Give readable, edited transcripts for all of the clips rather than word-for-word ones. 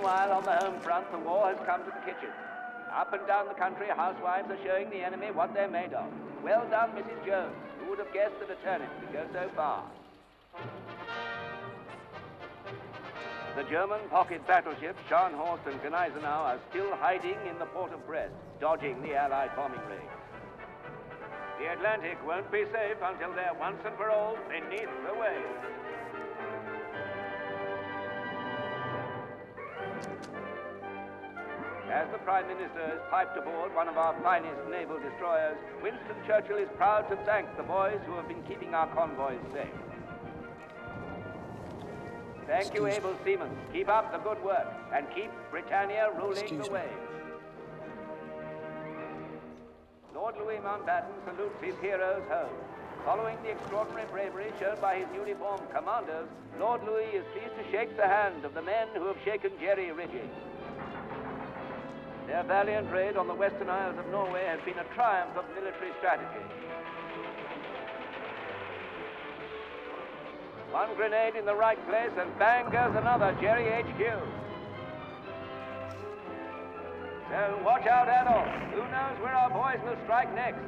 Meanwhile, on the home front, the war has come to the kitchen. Up and down the country, housewives are showing the enemy what they're made of. Well done, Mrs. Jones. Who would have guessed that a turnip could go so far? The German pocket battleships Scharnhorst and Gneisenau are still hiding in the port of Brest, dodging the Allied bombing raids. The Atlantic won't be safe until they're once and for all beneath the waves. As the Prime Minister is piped aboard one of our finest naval destroyers, Winston Churchill is proud to thank the boys who have been keeping our convoys safe. Thank you, able seamen. Keep up the good work and keep Britannia ruling the waves. Lord Louis Mountbatten salutes his heroes home. Following the extraordinary bravery shown by his newly formed commanders, Lord Louis is pleased to shake the hand of the men who have shaken Jerry Ridging. Their valiant raid on the Western Isles of Norway has been a triumph of military strategy. One grenade in the right place and bang goes another Jerry HQ. So watch out, Adolf. Who knows where our boys will strike next?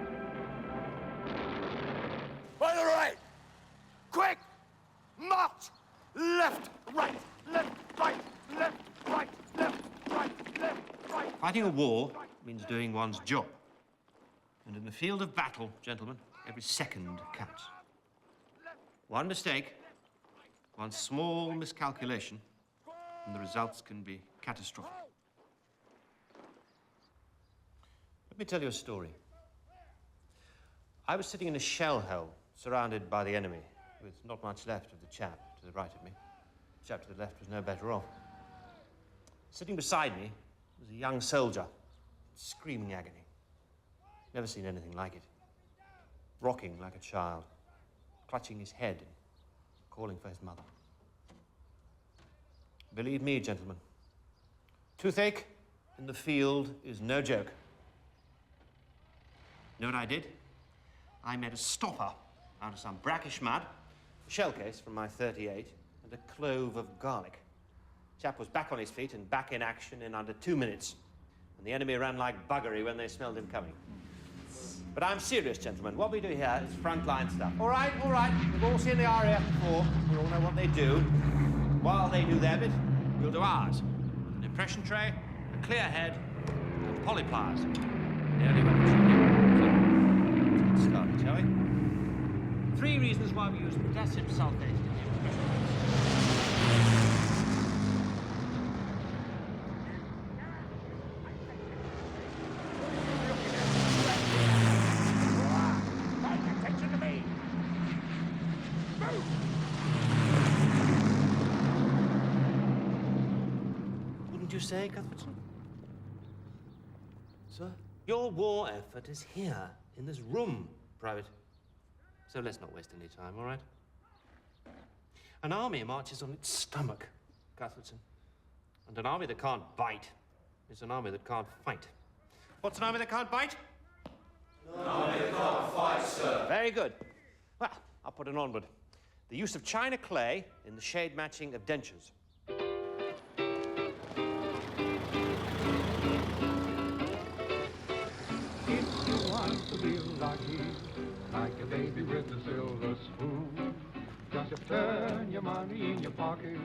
By the right! Quick! March! Left, right, left, right, left, right, left, right, left, right. Fighting a war means doing one's job. And in the field of battle, gentlemen, every second counts. One mistake, one small miscalculation, and the results can be catastrophic. Let me tell you a story. I was sitting in a shell hole, surrounded by the enemy, with not much left of the chap to the right of me. The chap to the left was no better off. Sitting beside me was a young soldier, screaming agony. Never seen anything like it. Rocking like a child, clutching his head and calling for his mother. Believe me, gentlemen, toothache in the field is no joke. You know what I did? I made a stopper out of some brackish mud, a shell case from my .38, and a clove of garlic. Chap was back on his feet and back in action in under 2 minutes. And the enemy ran like buggery when they smelled him coming. But I'm serious, gentlemen. What we do here is frontline stuff. All right, all right. We've all seen the RAF before. We all know what they do. While they do their bit, we'll do ours. An impression tray, a clear head, and polypliers. The only weapons you need. So, let's get started, shall we? 3 reasons why we use potassium sulfate in the impression tray. You say, Cuthbertson? Sir? Your war effort is here, in this room, Private. So let's not waste any time, all right? An army marches on its stomach, Cuthbertson. And an army that can't bite is an army that can't fight. What's an army that can't bite? An army that can't fight, sir. Very good. Well, I'll put an onward. The use of china clay in the shade matching of dentures. Like a baby with a silver spoon, just turn your money in your pocket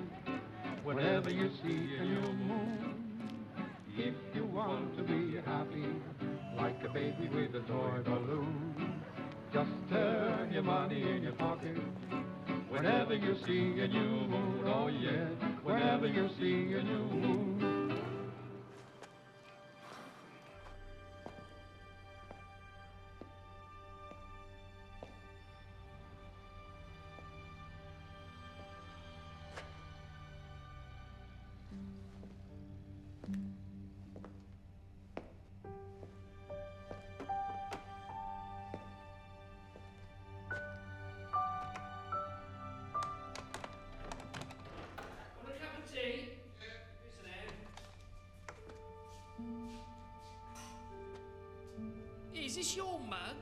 whenever you see a new moon. If you want to be happy, like a baby with a toy balloon, just turn your money in your pocket whenever you see a new moon. Oh yeah, whenever you see a new moon. Is this your mug?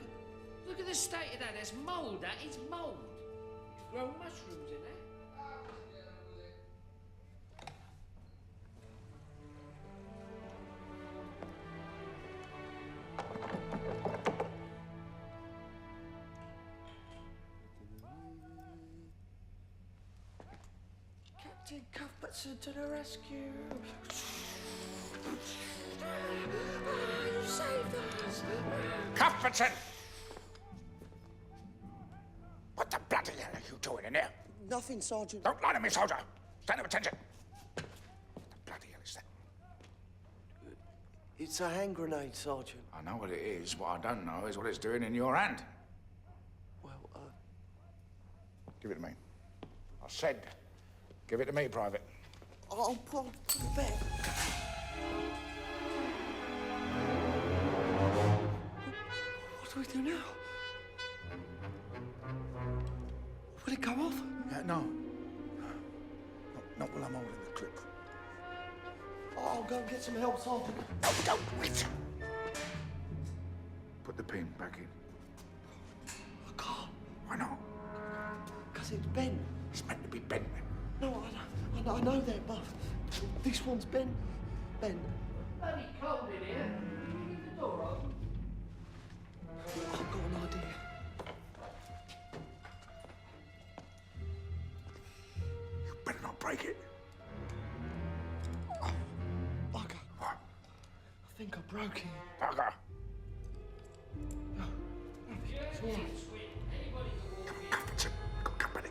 Look at the state of that. There's mould. That is mould. Grow mushrooms in there. Sergeant Cuthbertson to the rescue. You saved us. Cuthbertson! What the bloody hell are you doing in here? Nothing, Sergeant. Don't lie to me, soldier. Stand at attention. What the bloody hell is that? It's a hand grenade, Sergeant. I know what it is. What I don't know is what it's doing in your hand. Well, Give it to me. I said, give it to me, Private. I'll put it back. What do we do now? Will it go off? No. Not while I'm holding the clip. I'll go and get some help, Sergeant. No, don't wait. Put the pin back in. I can't, Why not? because it's bent. It's meant to be bent. No, I know that, but this one's bent. Bloody cold in here. Leave the door open. I've got an idea. You better not break it. Oh, bugger. What? I think I broke it. Bugger. It's all right. Cuthbertson, got company.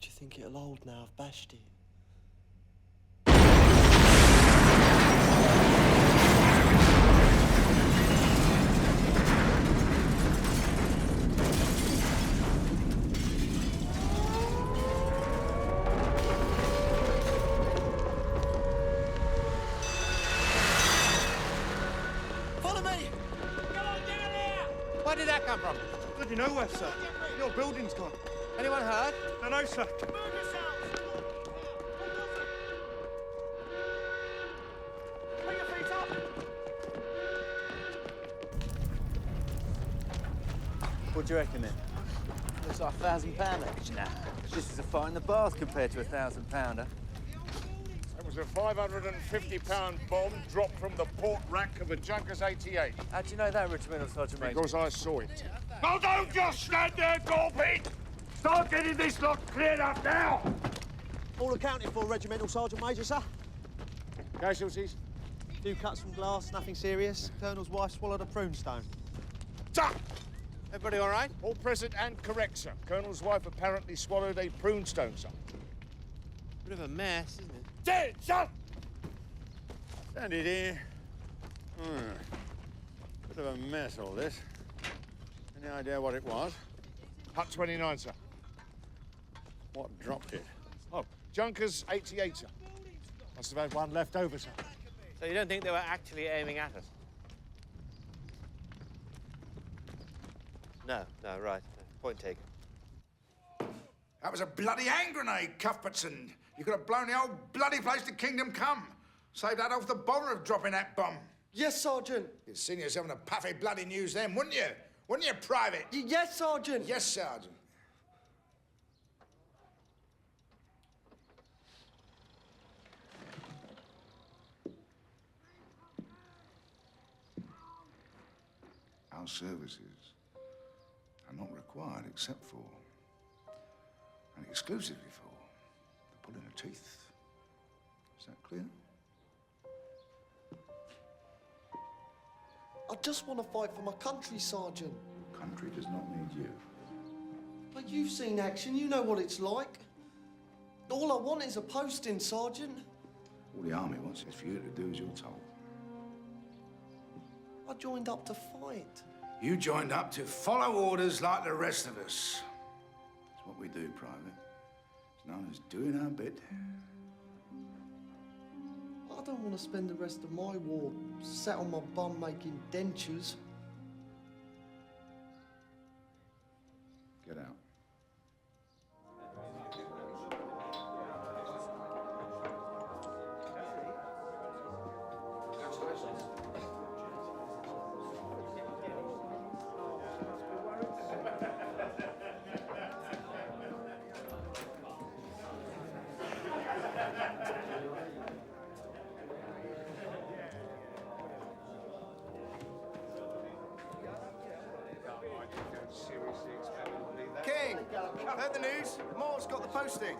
Do you think it'll hold now I've bashed it? Follow me! Where did that come from? Bloody nowhere, sir. Your building's gone. Anyone heard? No, sir. Put your feet up! What do you reckon then? Looks like £1,000 action. Nah, this is a fight in the bath compared to £1,000-pounder. That was a £550 bomb dropped from the port rack of a Junkers 88. How do you know that, Regimental Sergeant Major? Because I saw it. Now don't just stand there, Gorpy! Start getting this lot cleared up now! All accounted for, Regimental Sergeant Major, sir. Casualties? Few cuts from glass, nothing serious. Colonel's wife swallowed a prune stone. Sir! Everybody all right? All present and correct, sir. Colonel's wife apparently swallowed a prune stone, sir. Bit of a mess, isn't it? Dead, sir! Sandy dear. Bit of a mess, all this. Any idea what it was? Hut 29, sir. What dropped it? Oh, Junkers 88, sir. Must have had one left over, sir. So you don't think they were actually aiming at us? No, right. Point taken. That was a bloody hand grenade, Cuthbertson. You could have blown the whole bloody place to kingdom come. Saved that off the bother of dropping that bomb. Yes, Sergeant. You'd seen yourself in a puffy bloody news then, wouldn't you? Wouldn't you, Private? Yes, Sergeant. Yes, Sergeant. Our services are not required except for, and exclusively for, the pulling of teeth. Is that clear? I just want to fight for my country, Sergeant. Country does not need you. But you've seen action, you know what it's like. All I want is a posting, Sergeant. All the army wants is for you to do as you're told. I joined up to fight. You joined up to follow orders like the rest of us. It's what we do, Private. It's known as doing our bit. I don't want to spend the rest of my war sat on my bum making dentures. Get out. Seriously expect me to believe that? King, heard the news? Moore's got the posting.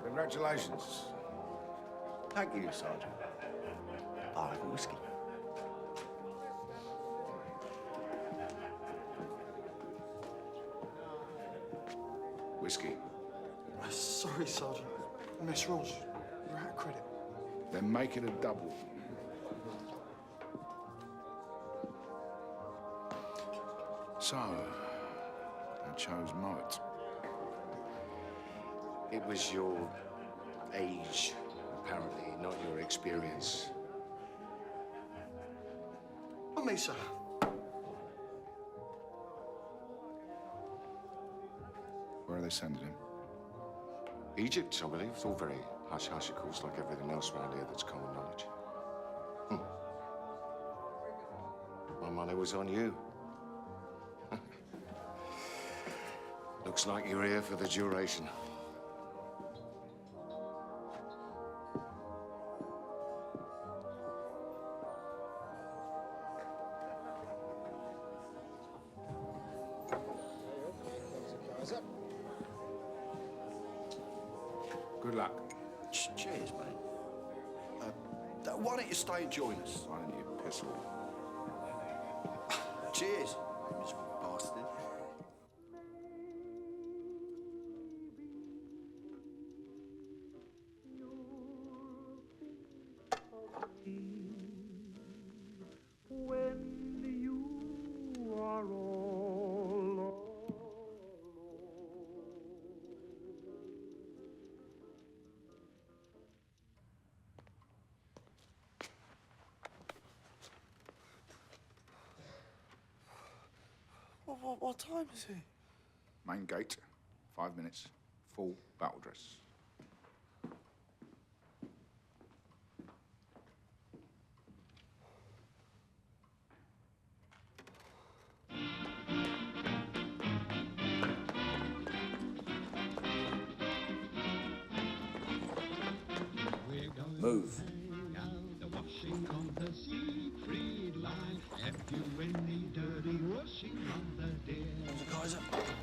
Congratulations. Thank you, Sergeant. I'll have a whiskey. Whiskey. Sorry, Sergeant. Miss Rose, you're out of credit. Then make it a double. So, I chose Moet. It was your age, apparently, not your experience. Not me, sir. Where are they sending him? Egypt, I believe. It's all very hush-hush, of course, like everything else around here that's common knowledge. My money was on you. Looks like you're here for the duration. Good luck. Cheers, mate. Why don't you stay and join us? Why don't you piss off? Cheers, miserable bastard. What time is it? Main gate, 5 minutes, full battle dress. Move. The washing on the Siegfried line. Have you any dirty washing on the deer?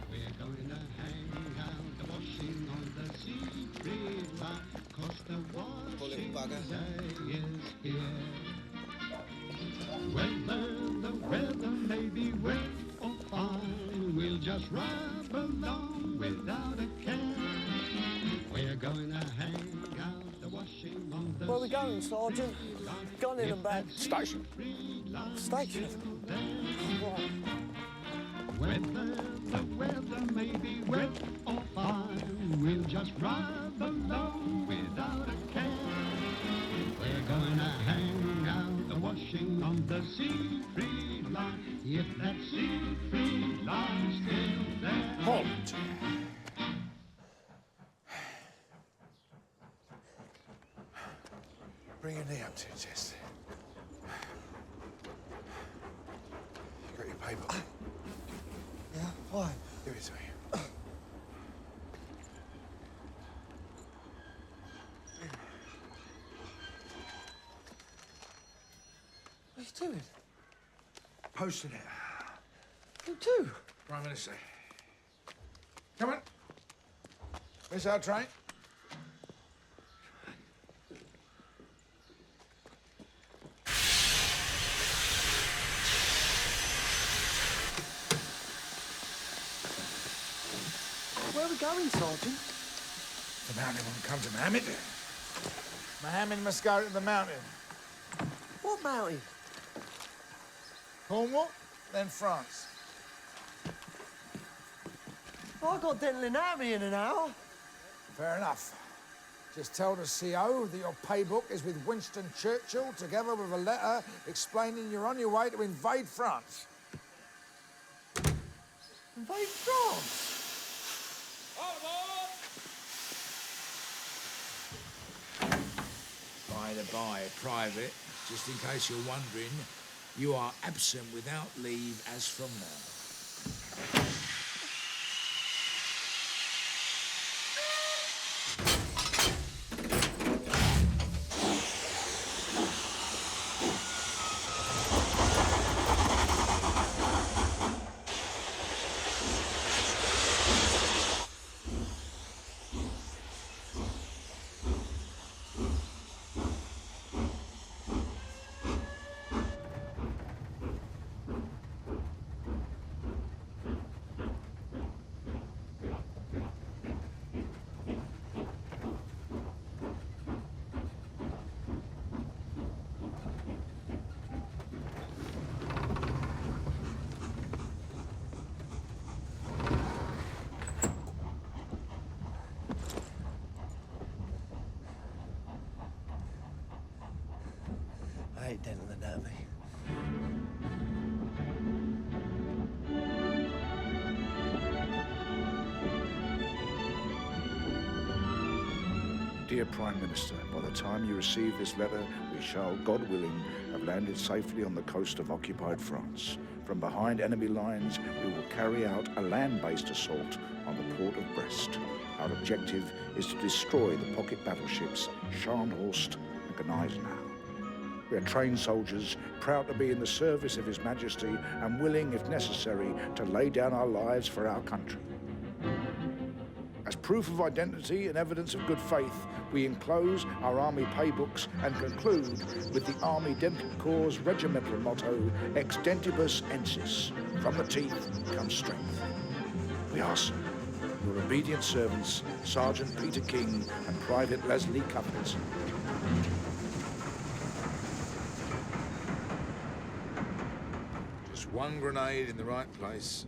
We're going to hang out the washing on the Siegfried line. 'Cause the washing day is here. Whether the weather may be wet or fine, we'll just rub along without a care. We're going to hang out the washing on the Where are we going, Sergeant? Gun in and back. Station. Station? Right. Whether the weather may be wet or fine, we'll just rub along without a care. We're going to hang out the washing on the Siegfried line, if that Siegfried line's still there. Halt! Bring your knee up to your chest. You got your paper? Yeah, why? Give it to me. What are you doing? Posting it. You too? Prime Minister. Come on. Miss our train. Where are we going, Sergeant? The mountain won't come to Mohammed. Mohammed must go to the mountain. What mountain? Cornwall, then France. I got dental anatomy in an hour. Fair enough. Just tell the CO that your paybook is with Winston Churchill, together with a letter explaining you're on your way to invade France. Invade France? By the by, Private, just in case you're wondering, you are absent without leave as from now. hate dental anatomy. Dear Prime Minister, by the time you receive this letter, we shall, God willing, have landed safely on the coast of occupied France. From behind enemy lines, we will carry out a land-based assault on the port of Brest. Our objective is to destroy the pocket battleships Scharnhorst and Gneisenau. We are trained soldiers, proud to be in the service of His Majesty and willing, if necessary, to lay down our lives for our country. As proof of identity and evidence of good faith, we enclose our Army paybooks and conclude with the Army Dental Corps' regimental motto, Ex dentibus ensis, from the teeth comes strength. We are, sir, your obedient servants, Sergeant Peter King and Private Leslie Cuthbertson. Just one grenade in the right place.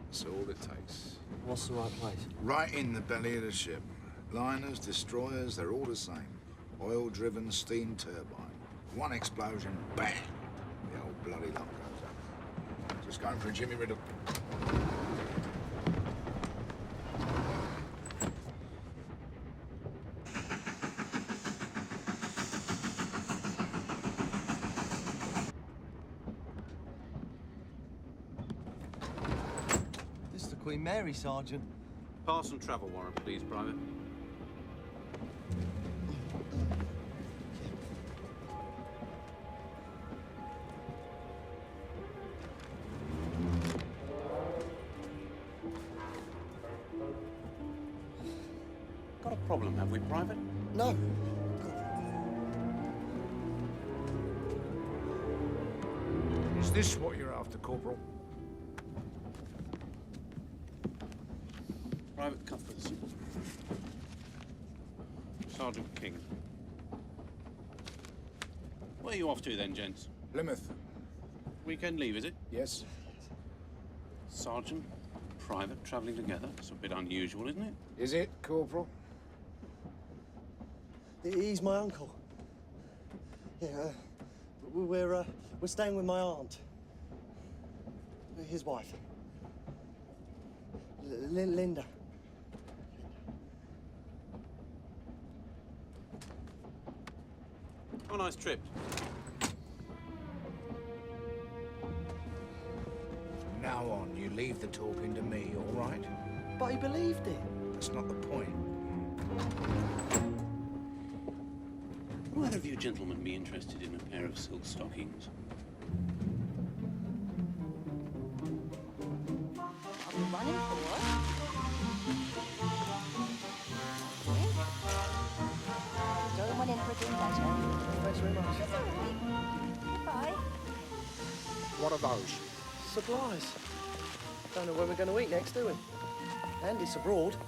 That's all it takes. What's the right place? Right in the belly of the ship. Liners, destroyers, they're all the same. Oil-driven steam turbine. One explosion, bang! The old bloody lot goes up. Just going for a Jimmy Riddle. This is the Queen Mary, Sergeant. Pass and travel warrant, please, Private. Got a problem, have we, Private? No. Is this what you're after, Corporal? Private Cuthbertson. Sergeant King. Where are you off to then, gents? Plymouth. Weekend leave, is it? Yes. Sergeant, Private, travelling together. It's a bit unusual, isn't it? Is it, Corporal? He's my uncle. Yeah, we're staying with my aunt. His wife. Linda. Oh, nice trip. From now on, you leave the talking to me, all right? But he believed it. That's not the point. Would either of you gentlemen be interested in a pair of silk stockings? I'll be running for work. Going in for a drink later. Thanks very much. That's all right. Goodbye. What are those? Supplies. Don't know where we're going to eat next, do we? And it's abroad. Do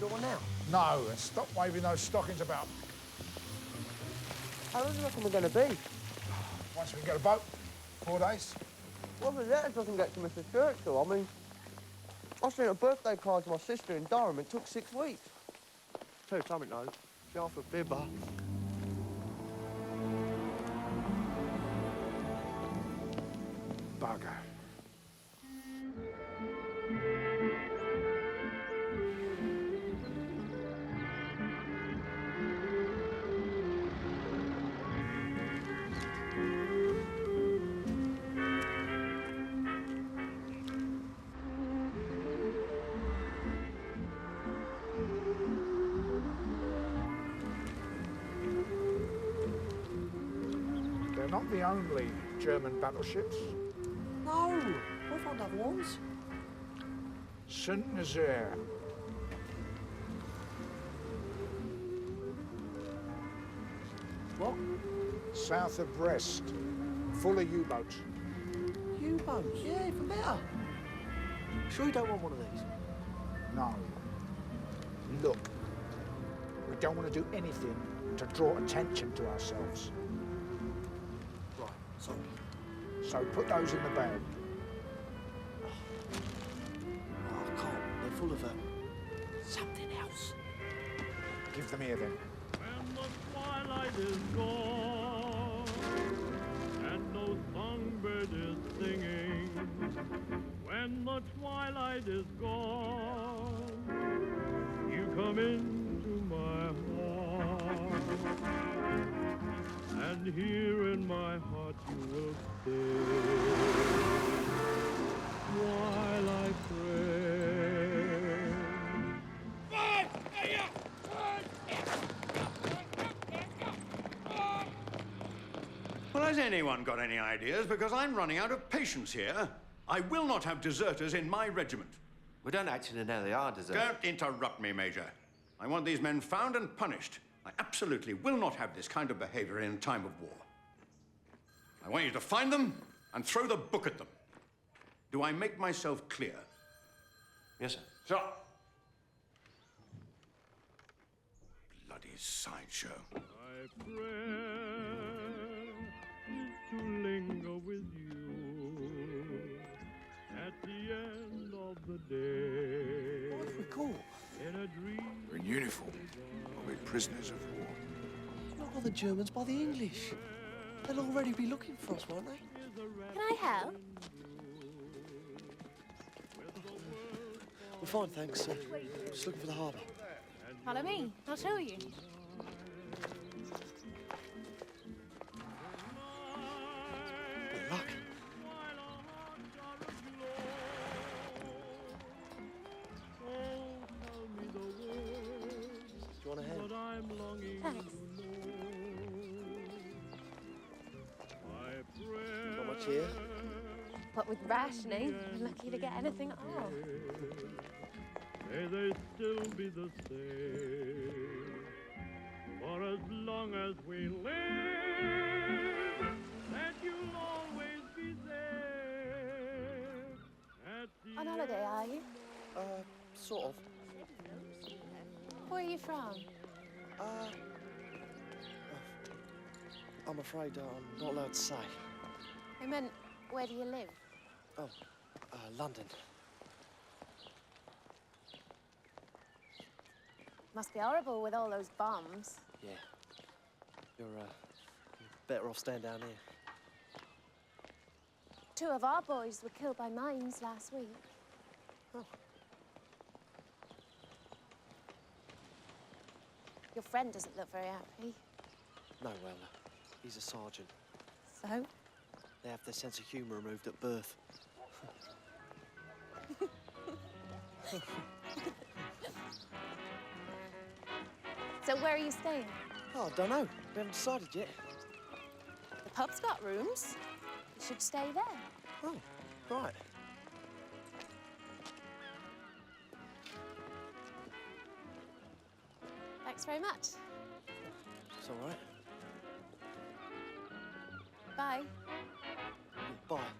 you want one now? No, and stop waving those stockings about. How long do you reckon we're going to be? Once we get a boat, 4 days. Well, the letter doesn't get to Mr. Churchill. I mean, I sent a birthday card to my sister in Durham. It took 6 weeks. Tell you something, though. She asked for a fibber. Bugger. They're not the only German battleships. No, we'll find other ones. Saint-Nazaire. What? South of Brest. Full of U-boats. U-boats? Yeah, even better. Sure you don't want one of these? No. Look, we don't want to do anything to draw attention to ourselves. Right, sorry. So put those in the bag. Oh, I can't. They're full of something else. Give them here then. When the twilight is gone night is gone, you come into my heart, and here in my heart you will stay while I pray. Well, has anyone got any ideas? Because I'm running out of patience here. I will not have deserters in my regiment. We don't actually know they are deserters. Don't interrupt me, Major. I want these men found and punished. I absolutely will not have this kind of behavior in time of war. I want you to find them and throw the book at them. Do I make myself clear? Yes, sir. So. Bloody sideshow. My prayer is to linger with you at the end of the day. What have we caught? In a dream. We're in uniform. We're prisoners of war. Not by the Germans, by the English. They'll already be looking for us, won't they? Can I help? We're fine, thanks. Just looking for the harbour. Follow me. I'll show you. Good luck. Do you want a hand? Thanks. Not much here. What with rationing, I'm lucky to get anything at all. May they still be the same for as long as we live, and you'll always be there at the On holiday, are you? Sort of. Where are you from? I'm afraid I'm not allowed to say. I meant, where do you live? Oh, London. Must be horrible with all those bombs. Yeah. You're better off staying down here. 2 of our boys were killed by mines last week. Oh. Your friend doesn't look very happy. No, well, he's a sergeant. So? They have their sense of humour removed at birth. So where are you staying? Oh, I don't know. We haven't decided yet. The pub's got rooms. You should stay there. Oh, right. Thanks very much. It's all right. Bye. Bye.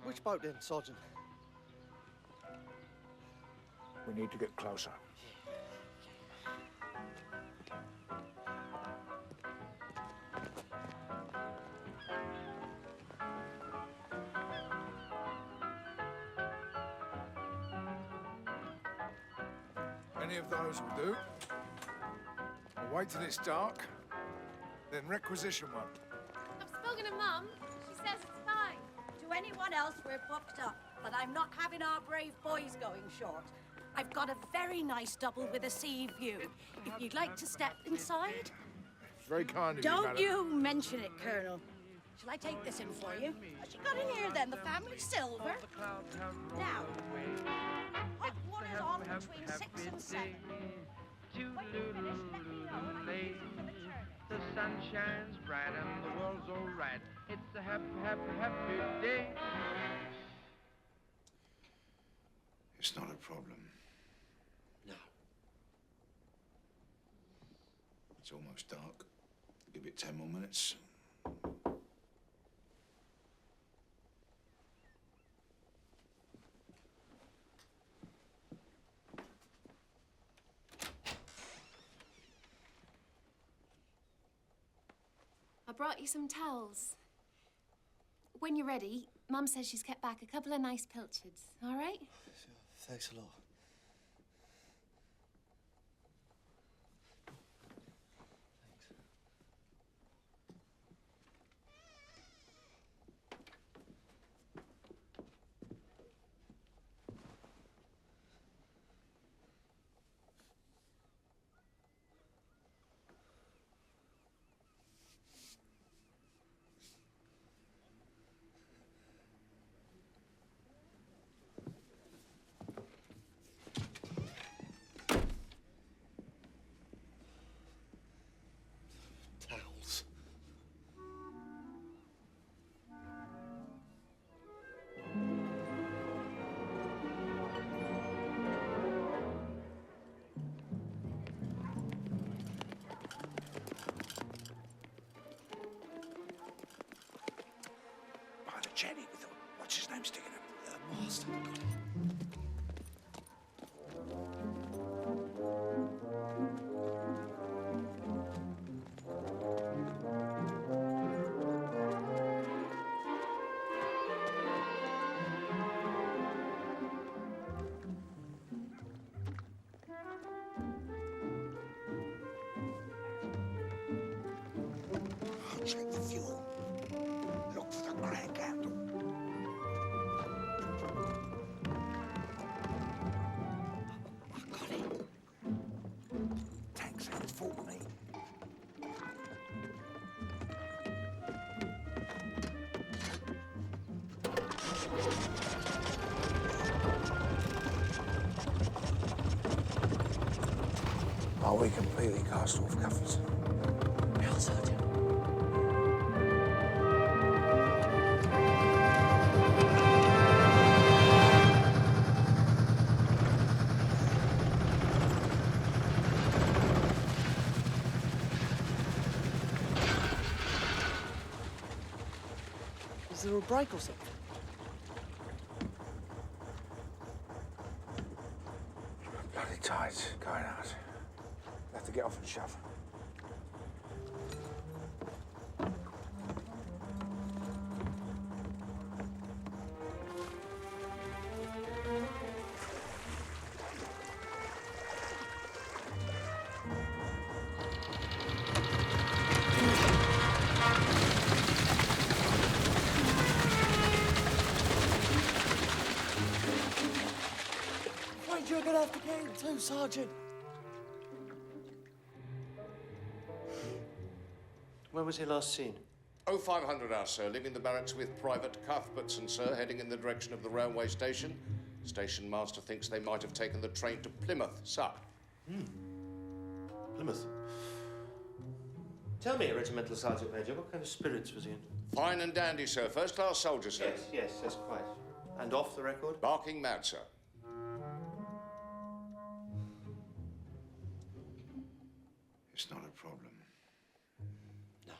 Which boat then, Sergeant? We need to get closer. Any of those will do. We'll wait till it's dark, then requisition one. I've spoken to Mum. She says it's fine. To anyone else, we're booked up, but I'm not having our brave boys going short. I've got a very nice double with a sea view. If you'd like to step inside. It's very kind of you, Don't madam. you mention it, Colonel. Shall I take this in for you? What you got in here, then? The family silver? Now, hot water's on between 6 and 7. When you finish, let me know and I'll take you for the church. The sun shines bright and the world's all right. It's a happy, happy, happy day. It's not a problem. No. It's almost dark. Give it 10 more minutes. I brought you some towels. When you're ready, Mum says she's kept back a couple of nice pilchards, all right? Thanks a lot. Check the fuel. Look for the crank handle. I got it. Tank sounds full, mate. Are we completely cast off, Cuthbertson? Now, Sergeant. Is there a break or something? Bloody tides going out. Have to get off and shove. Afraid you're gonna have to get him too, Sergeant. When was he last seen? 0500 hours, sir, leaving the barracks with Private Cuthbertson, sir, heading in the direction of the railway station. Station master thinks they might have taken the train to Plymouth, sir. Plymouth. Tell me, Regimental Sergeant Major, what kind of spirits was he in? Fine and dandy, sir. First-class soldier, sir. Yes, quite. And off the record? Barking mad, sir. It's not a problem. No.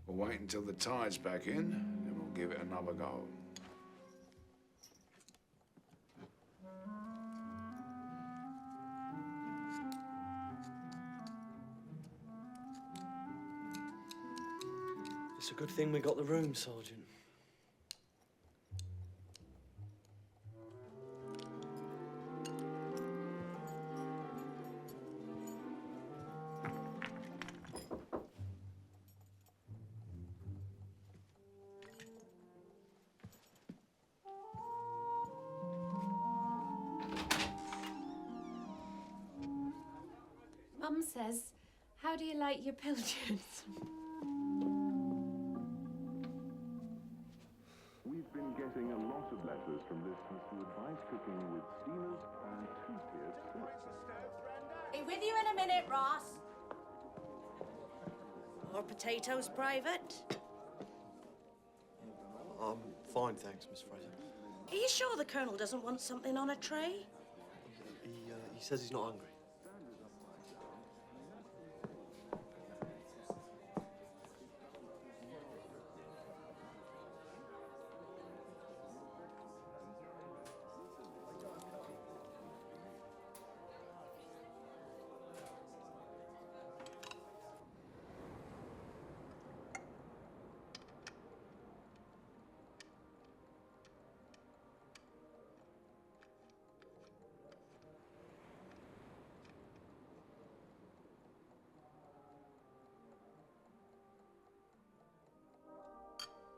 We'll wait until the tide's back in, then we'll give it another go. It's a good thing we got the room, Sergeant. Mum says, how do you like your pilchards? We've been getting a lot of letters from listeners who advise cooking with steamers and two-tiered sauces. Be with you in a minute, Ross. More potatoes, Private? Fine, thanks, Miss Fraser. Are you sure the Colonel doesn't want something on a tray? He says he's not hungry.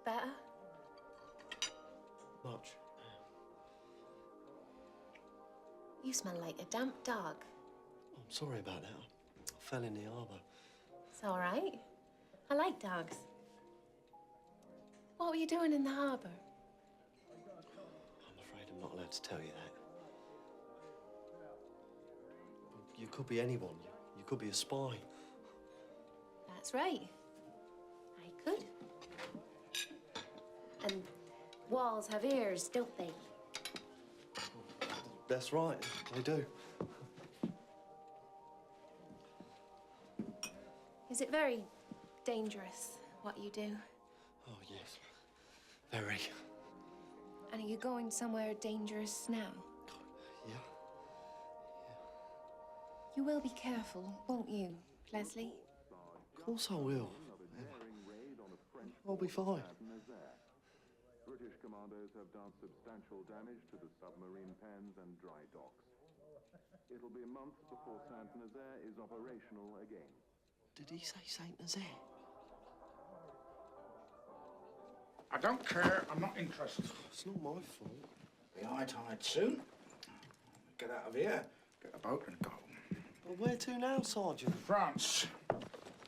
Better? Much. You smell like a damp dog. I'm sorry about that. I fell in the harbour. It's all right. I like dogs. What were you doing in the harbour? I'm afraid I'm not allowed to tell you that. You could be anyone. You could be a spy. That's right. I could. And walls have ears, don't they? That's right, they do. Is it very dangerous, what you do? Oh, yes. Very. And are you going somewhere dangerous now? Yeah. You will be careful, won't you, Leslie? Of course I will. I'll be fine. British commandos have done substantial damage to the submarine pens and dry docks. It'll be months before Saint-Nazaire is operational again. Did he say Saint-Nazaire? I don't care. I'm not interested. It's not my fault. Be high tide soon. Get out of here, get a boat and go. Well, where to now, Sergeant? France.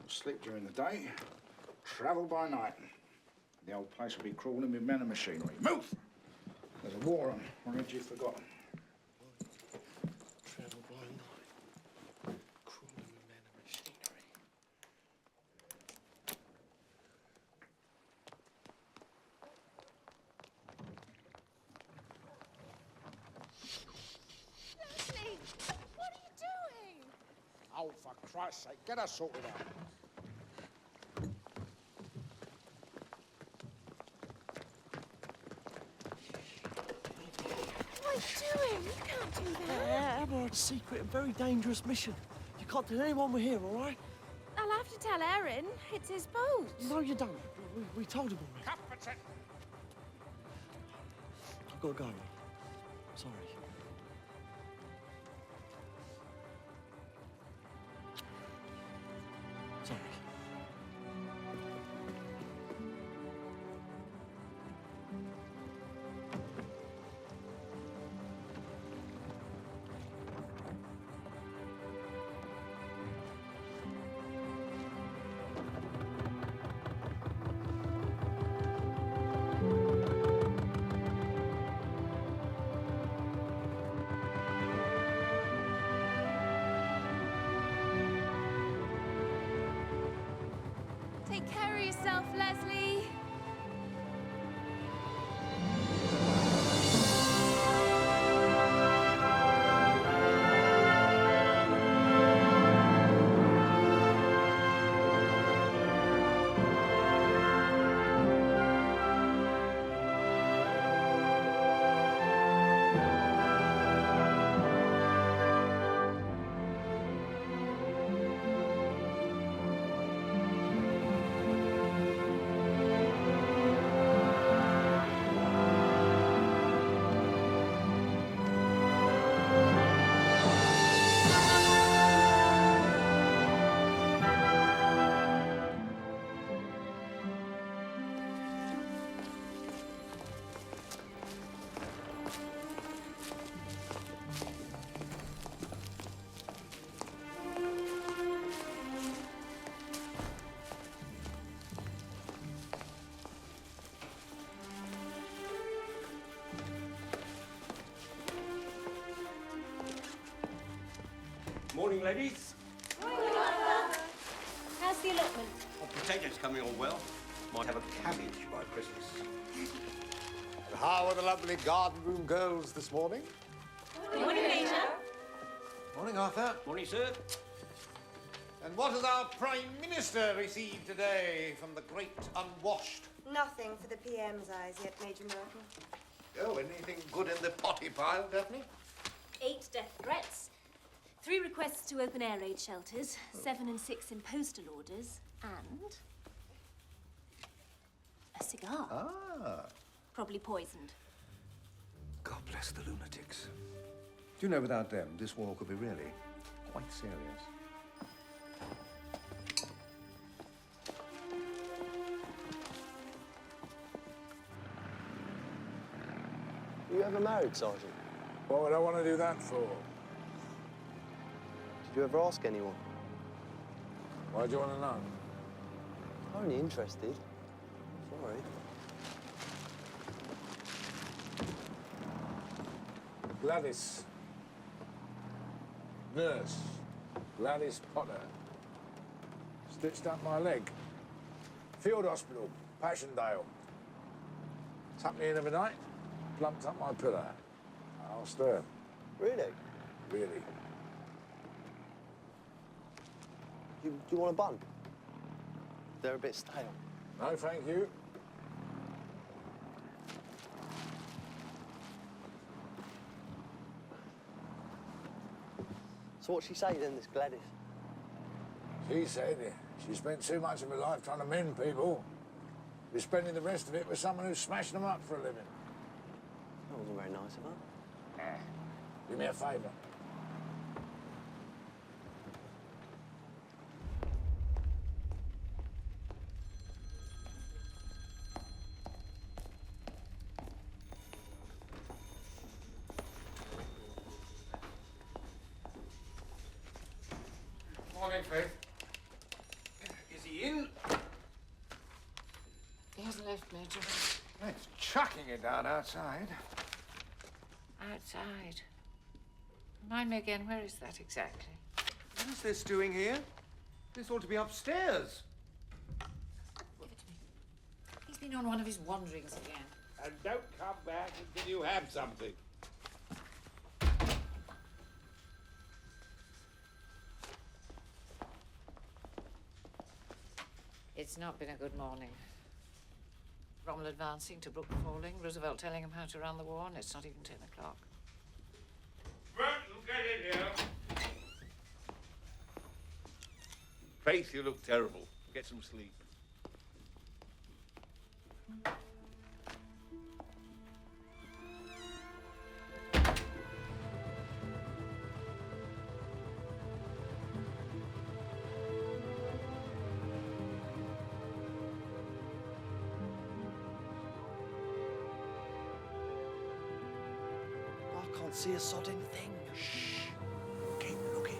Sleep during the day, travel by night. The old place will be crawling with men and machinery. Move! There's a war on. Or had you forgotten? Travel by night. Crawling with men and machinery. Leslie, what are you doing? Oh, for Christ's sake, get us sorted out. What are you doing? You can't do that. It's a secret and very dangerous mission. You can't tell anyone we're here, all right? I'll have to tell Erin. It's his boat. No, you don't. We told him already. Cuthbertson! I've got to go. Sorry. Sorry. Take care of yourself, Leslie. Morning, ladies. How's the allotment? Potatoes coming all well. Might have a cabbage by Christmas. And how are the lovely garden room girls this morning? Morning, Major. Morning, Arthur. Morning, sir. And what has our Prime Minister received today from the great unwashed? Nothing for the PM's eyes yet, Major Merton. Oh, anything good in the potty pile, Daphne? 8 death threats, 3 requests to open air raid shelters, 7 and 6 in postal orders, and a cigar. Ah. Probably poisoned. God bless the lunatics. Do you know, without them, this war could be really quite serious. Were you ever married, Sergeant? What would I want to do that for? Did you ever ask anyone? Why do you want to know? Only interested. Sorry. Gladys. Nurse. Gladys Potter. Stitched up my leg. Field hospital, Passchendaele. Tucked me in of a night, plumped up my pillow. I'll stir. Really? Really. Do you want a bun? They're a bit stale. No, thank you. So what'd she say then, this Gladys? She said she spent too much of her life trying to mend people. We're spending the rest of it with someone who's smashing them up for a living. That wasn't very nice of her. Do me a favour. Morning, Faith. Is he in? He hasn't left, Major. It's chucking it down outside. Outside. Remind me again, where is that exactly? What is this doing here? This ought to be upstairs. Give it to me. He's been on one of his wanderings again. And don't come back until you have something. It's not been a good morning. Rommel advancing to Brook falling, Roosevelt telling him how to run the war, and it's not even 10 o'clock. Burton, get in here. Faith, you look terrible. Get some sleep. I can't see a sodding thing. Shh. Keep looking.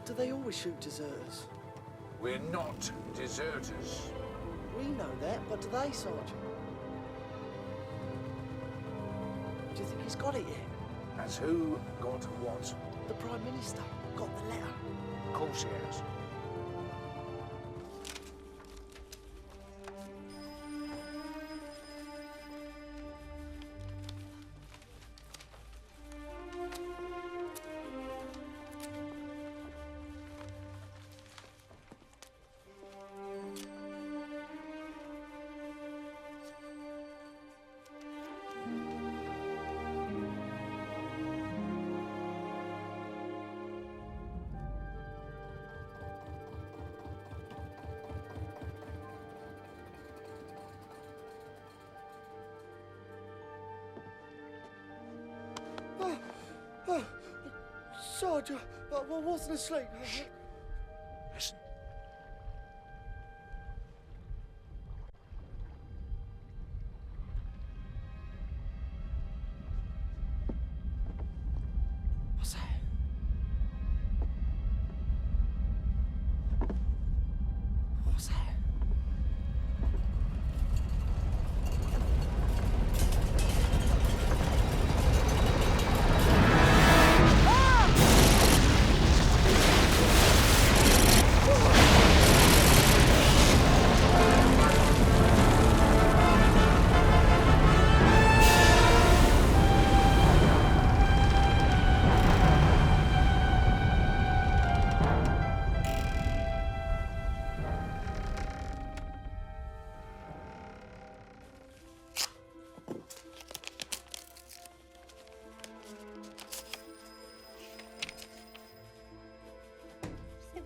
Do they always shoot deserters? We're not deserters. We know that, but do they, Sergeant? Do you think he's got it yet? Has who got what? The Prime Minister got the letter. Of course he has. Sergeant, I wasn't asleep. Listen. What's that? What's that?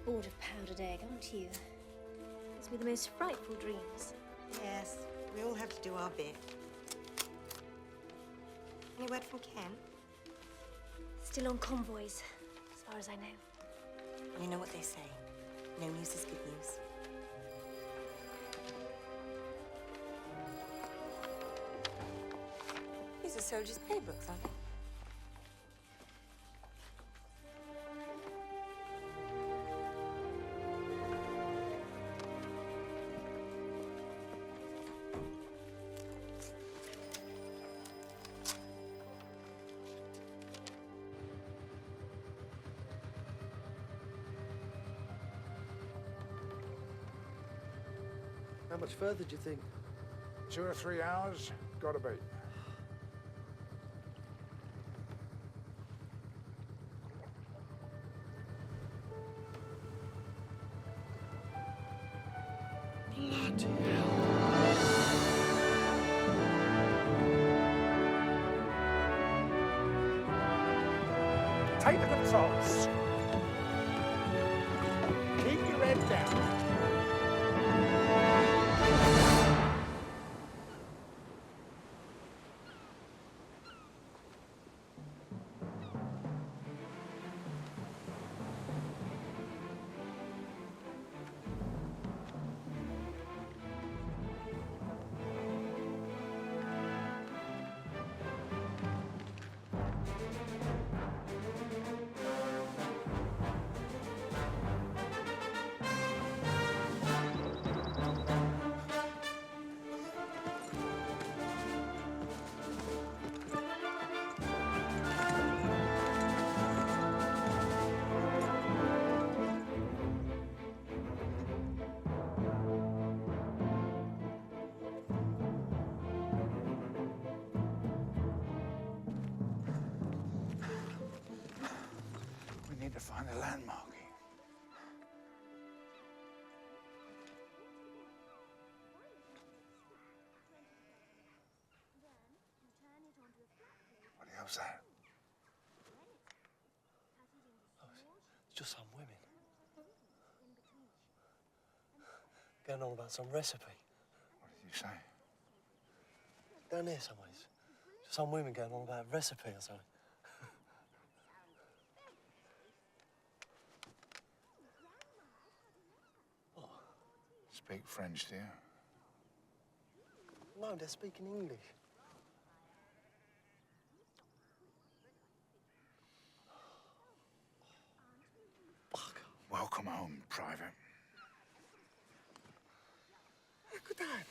Bored of powdered egg, aren't you? Gives me the most frightful dreams. Yes, we all have to do our bit. Any word from Ken? Still on convoys, as far as I know. You know what they say. No news is good news. These are soldiers' playbooks, aren't they? How much further do you think? 2 or 3 hours, gotta be. Bloody hell. Take the controls. Keep your head down. We need to find the landmark. What the hell's that? It's just some women. Going on about some recipe. What did you say? Down there somewhere. Just some women going on about a recipe or something. Speak French, do you? No, they're speaking English. Welcome home, Private. How could that happen?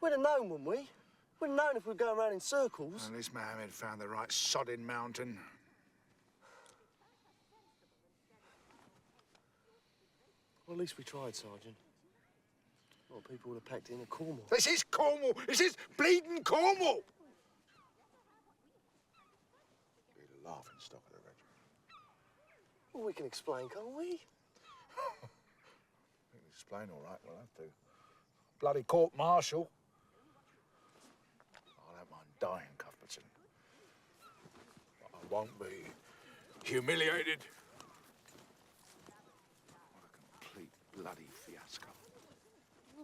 We'd have known, wouldn't we? We'd have known if we were going around in circles. At least Mohammed found the right sodding mountain. Well, at least we tried, Sergeant. A lot of people would have packed it in a Cornwall. This is Cornwall! This is bleeding Cornwall! Be the laughing stock of the regiment. Well, we can explain, can't we? We can explain all right, we'll have to. Bloody court-martial. I don't mind dying, Cuthbertson. But I won't be humiliated. What a complete bloody fiasco.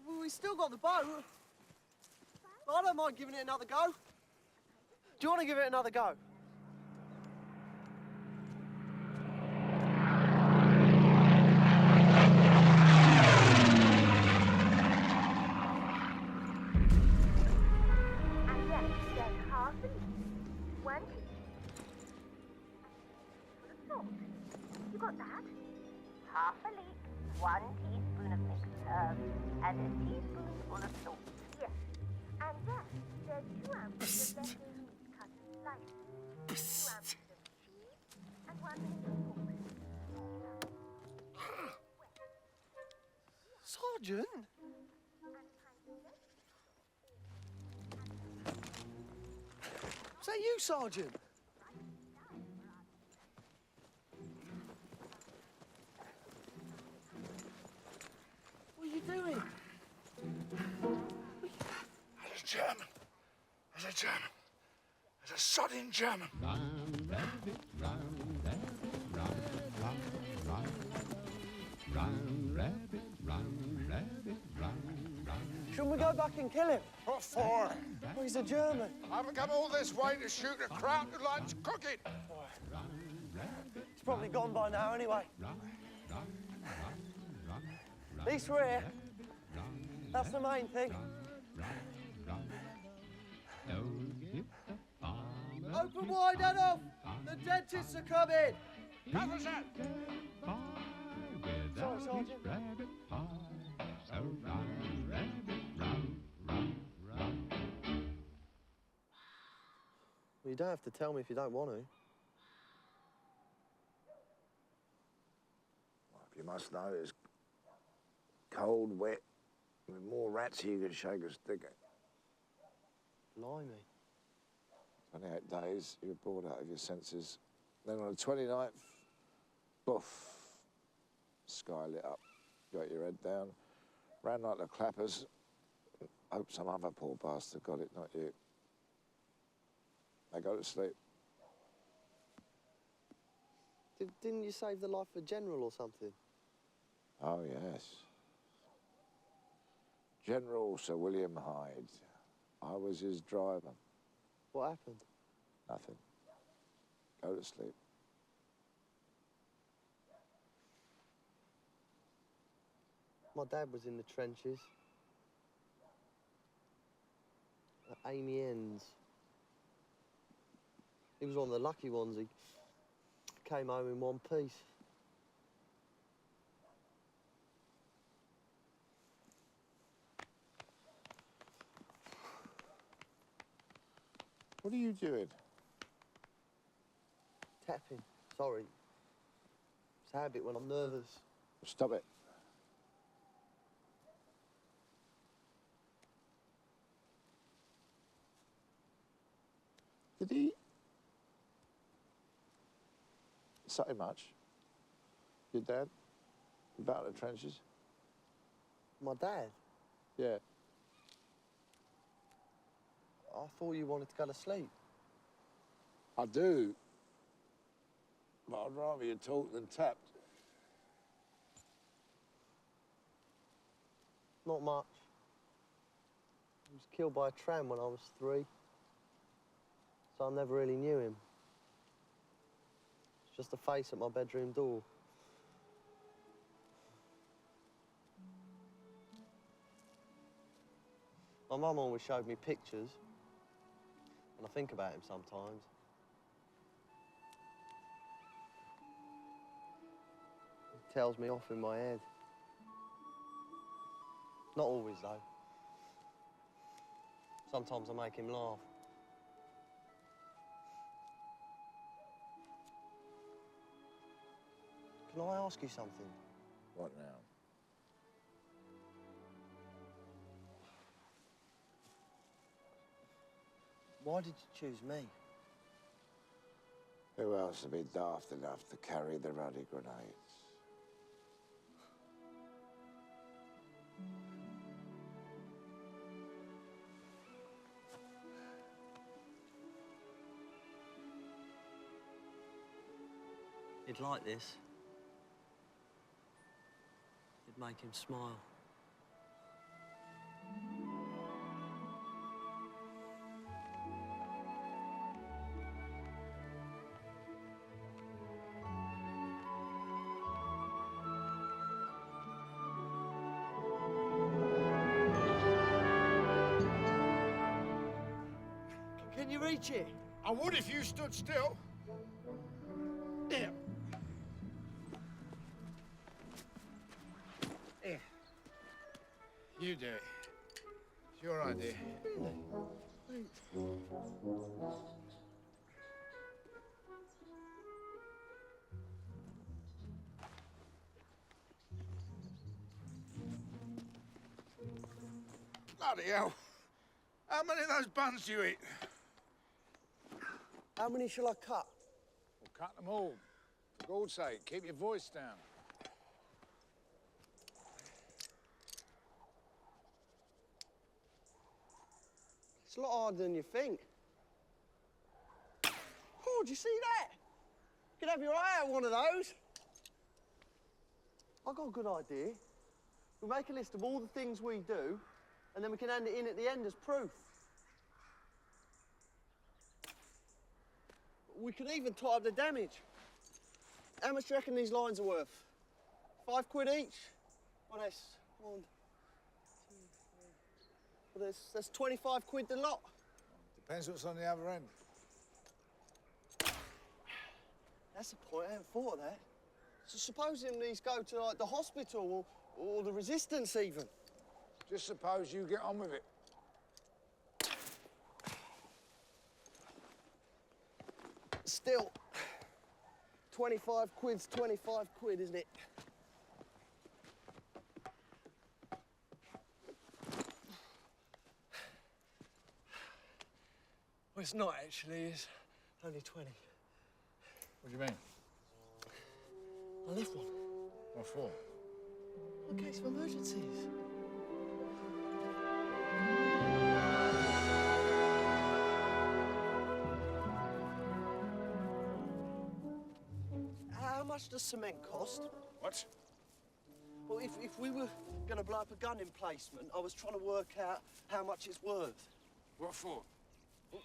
Well, we still got the boat. I don't mind giving it another go. Do you want to give it another go? You got that? Half a leek, 1 teaspoon of mixed herbs, and a teaspoonful of salt. Yes. And then there's 2 ounces of lentil meat cut in slices, 2 ounces of cheese, and 1 pinch of salt. Sergeant? Is that you, Sergeant? What are you doing? As a German. As a German. As a sodding German. Shouldn't we go back and kill him? What for? Well, he's a German. I haven't come all this way to shoot a crowd who likes cooking. He's probably gone by now anyway. At least we're here. That's the main thing. Open wide, Adolf! The dentists are coming! Cover that! Sorry, Sergeant. Well, you don't have to tell me if you don't want to. You must know it's cold, wet, with more rats you can shake a stick at. Blimey. 28 days, you were bored out of your senses. Then on the 29th, boof, sky lit up. Got your head down, ran like the clappers. Hope some other poor bastard got it, not you. They go to sleep. Didn't you save the life of a general or something? Oh, yes. General Sir William Hyde. I was his driver. What happened? Nothing. Go to sleep. My dad was in the trenches. At Amy Ends. He was one of the lucky ones. He came home in one piece. What are you doing? Tapping. Sorry. It's a habit when I'm nervous. Stop it. Did he say much, your dad, about the trenches? My dad? Yeah. I thought you wanted to go to sleep. I do. But I'd rather you talked than tapped. Not much. He was killed by a tram when I was 3. So I never really knew him. It's just a face at my bedroom door. My mum always showed me pictures, and I think about him sometimes. It tells me off in my head. Not always, though. Sometimes I make him laugh. Can I ask you something? What now? Why did you choose me? Who else would be daft enough to carry the ruddy grenades? He'd like this. It'd make him smile. Can you reach it? I would if you stood still. There. There. You do it. It's your idea. Thanks. Bloody hell. How many of those buns do you eat? How many shall I cut? Well, cut them all. For God's sake, keep your voice down. It's a lot harder than you think. Oh, do you see that? You could have your eye out one of those. I got a good idea. We'll make a list of all the things we do, and then we can hand it in at the end as proof. We could even tie up the damage. How much do you reckon these lines are worth? £5 each? Well, that's 1, 2, 3. Well, that's 25 quid the lot. Depends what's on the other end. That's the point, I hadn't thought of that. So supposing these go to, like, the hospital or the resistance even. Just suppose you get on with it. Still, 25 quid's 25 quid, isn't it? Well, it's not actually, it's only 20. What do you mean? I left one. What for? In case of emergencies. much does cement cost? What? Well, if we were going to blow up a gun emplacement, I was trying to work out how much it's worth. What for? Well,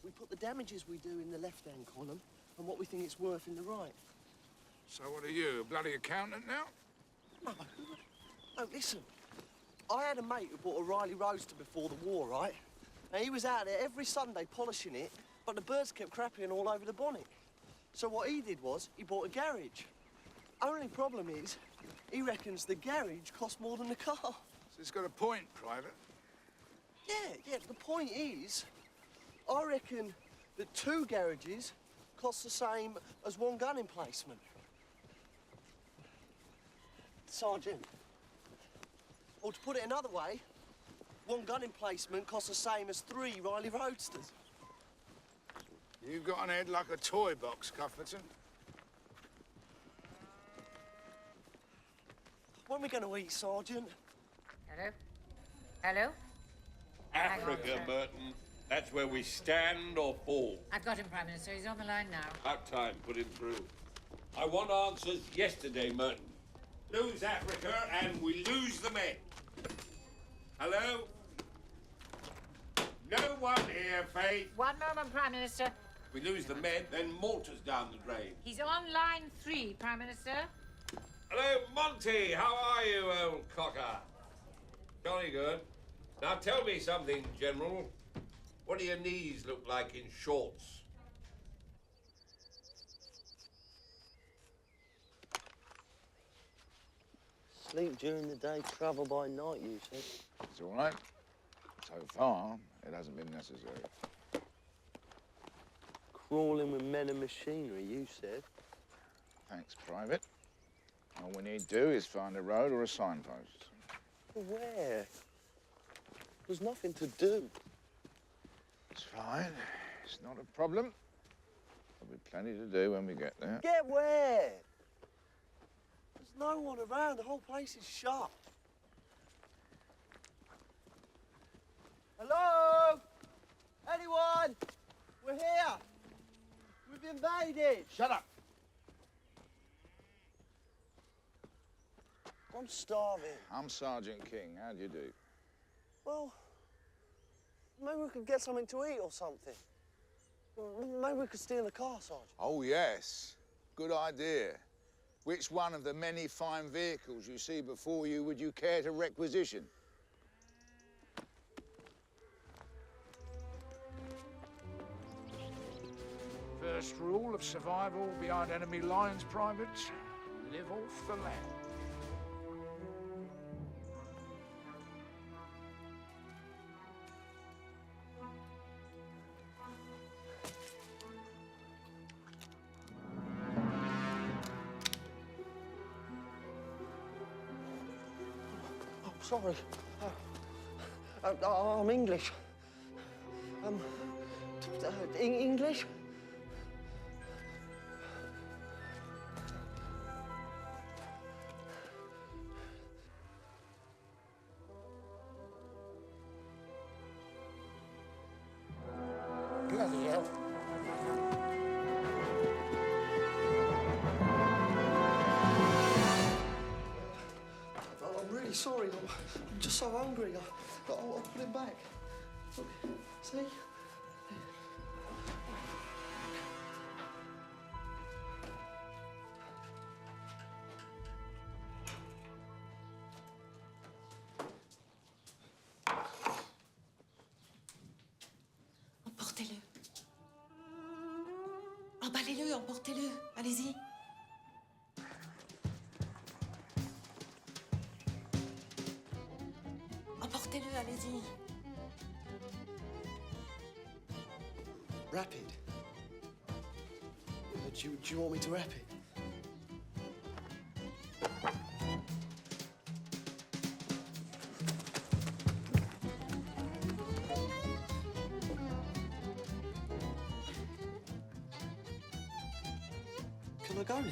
we put the damages we do in the left-hand column and what we think it's worth in the right. So what are you, a bloody accountant now? No. No, listen. I had a mate who bought a Riley Roadster before the war, right? And he was out there every Sunday polishing it, but the birds kept crapping all over the bonnet. So what he did was, he bought a garage. Only problem is, he reckons the garage costs more than the car. So it's got a point, Private. Yeah, the point is, I reckon that 2 garages cost the same as 1 gun emplacement. Sergeant. Or to put it another way, 1 gun emplacement costs the same as 3 Riley Roadsters. You've got an head like a toy box, Cuthbertson. When are we going to eat, Sergeant? Hello? Hello? Hang on, Africa, sir. Merton. That's where we stand or fall. I've got him, Prime Minister. He's on the line now. About time, put him through. I want answers yesterday, Merton. Lose Africa and we lose the men. Hello? No one here, Faith. One moment, Prime Minister. We lose the men, then Malta's down the drain. He's on line 3, Prime Minister. Hello, Monty. How are you, old cocker? Jolly good. Now tell me something, General. What do your knees look like in shorts? Sleep during the day, travel by night, you said. It's all right. So far, it hasn't been necessary. Crawling with men and machinery, you said. Thanks, Private. All we need to do is find a road or a signpost. Where? There's nothing to do. It's fine. It's not a problem. There'll be plenty to do when we get there. Get where? There's no one around. The whole place is shut. Hello? Anyone? We're here. We've invaded. Shut up. I'm starving. I'm Sergeant King. How do you do? Well, maybe we could get something to eat or something. Maybe we could steal a car, Sergeant. Oh, yes. Good idea. Which one of the many fine vehicles you see before you would you care to requisition? First rule of survival behind enemy lines, privates. Live off the land. Sorry. I'm English. English? Bloody hell. I'm really sorry. I'm just so hungry. I'll put it back. Look, see? Emportez-le. Emballez-le, emportez-le. Allez-y. Emportez-le, allez-y. Wrap it. Do you want me to wrap it? Can I go now?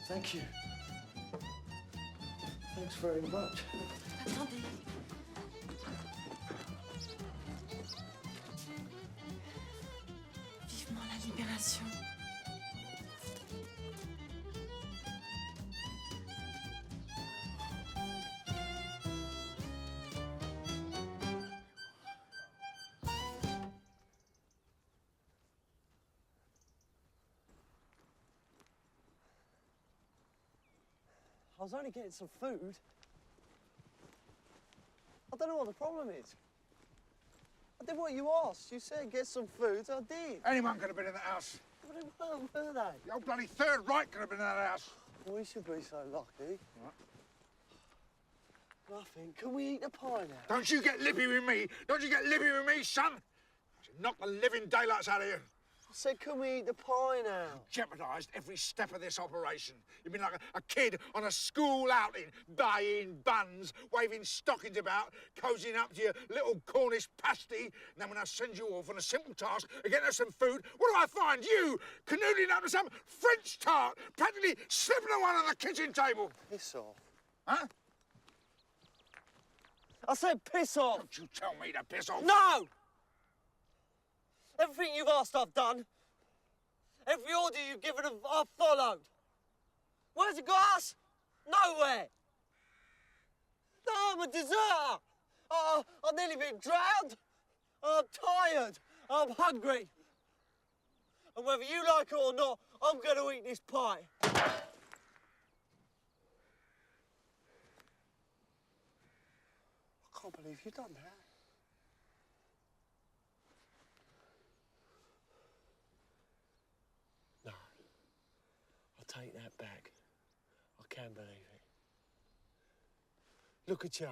Thank you. Thanks very much. Attendez. Vivement la libération. I was only getting some food. I don't know what the problem is. I did what you asked. You said get some food, so I did. Anyone could have been in the house. Well, were they? The old bloody Third Reich could have been in that house. We should be so lucky. Nothing. Can we eat the pie now? Don't you get lippy with me. Don't you get lippy with me, son. I should knock the living daylights out of you. I said, can we eat the pie now? Jeopardised every step of this operation. You've been like a kid on a school outing, buying buns, waving stockings about, cozying up to your little Cornish pasty. And then when I send you off on a simple task of getting us some food, what do I find? You canoodling up to some French tart, practically slipping a one on the kitchen table. Piss off. Huh? I said piss off. Don't you tell me to piss off. No! Everything you've asked, I've done. Every order you've given, I've followed. Where's the glass? Nowhere. No, I'm a deserter. I've nearly been drowned. I'm tired. I'm hungry. And whether you like it or not, I'm going to eat this pie. I can't believe you've done that. Take that back. I can't believe it. Look at you.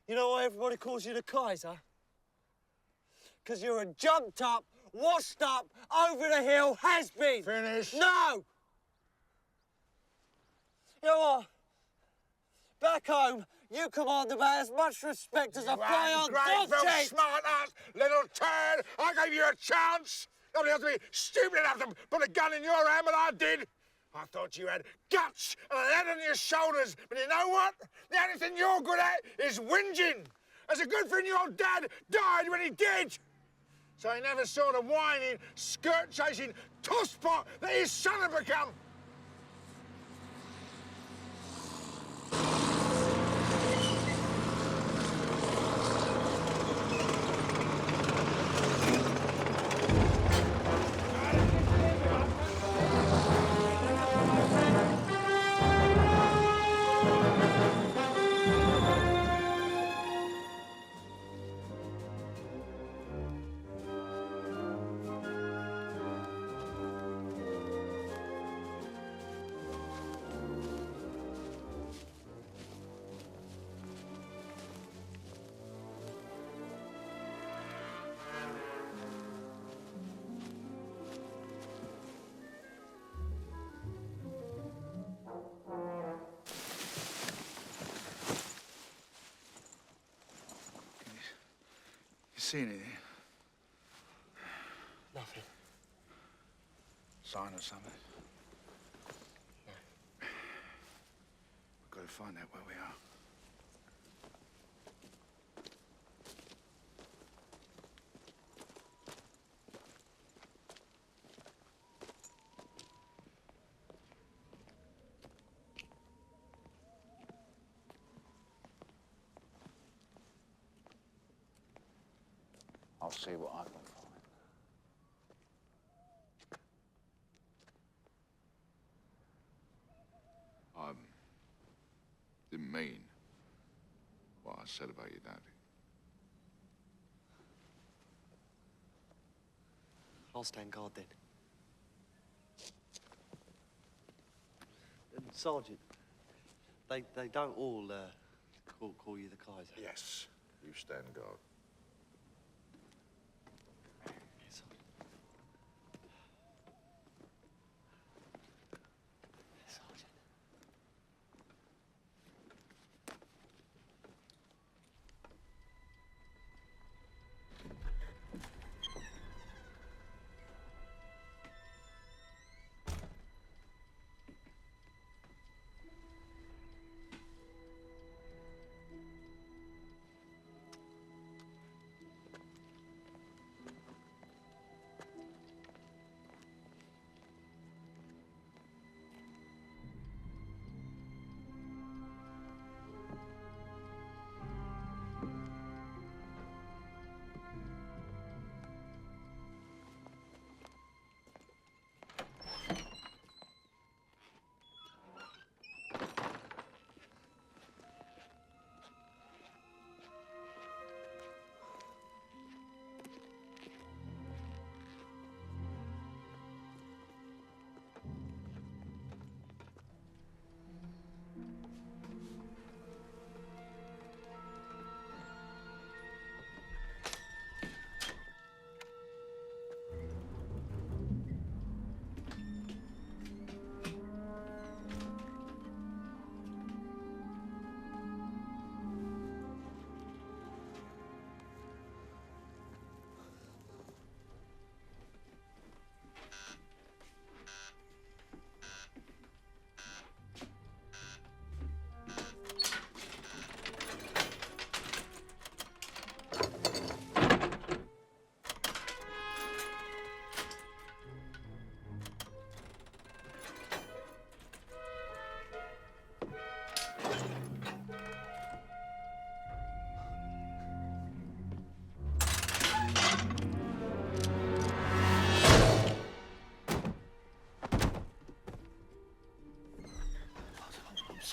You know why everybody calls you the Kaiser? Because you're a jumped up, washed up, over the hill has-been. Finish. No! You know what? Back home, you command about as much respect as a fly on dog cheek. Smart ass little turd. I gave you a chance. Nobody else to be stupid enough to put a gun in your hand, but I did. I thought you had guts and a head on your shoulders, but you know what? The only thing you're good at is whinging. As a good friend, your dad died when he did. So he never saw the whining, skirt-chasing tosspot that his son had become. See anything? Nothing. Sign of something? No. We've got to find out where we are. I'll see what I can find. Didn't mean what I said about your daddy. I'll stand guard then. Sergeant, they don't all call you the Kaiser. Yes, you stand guard.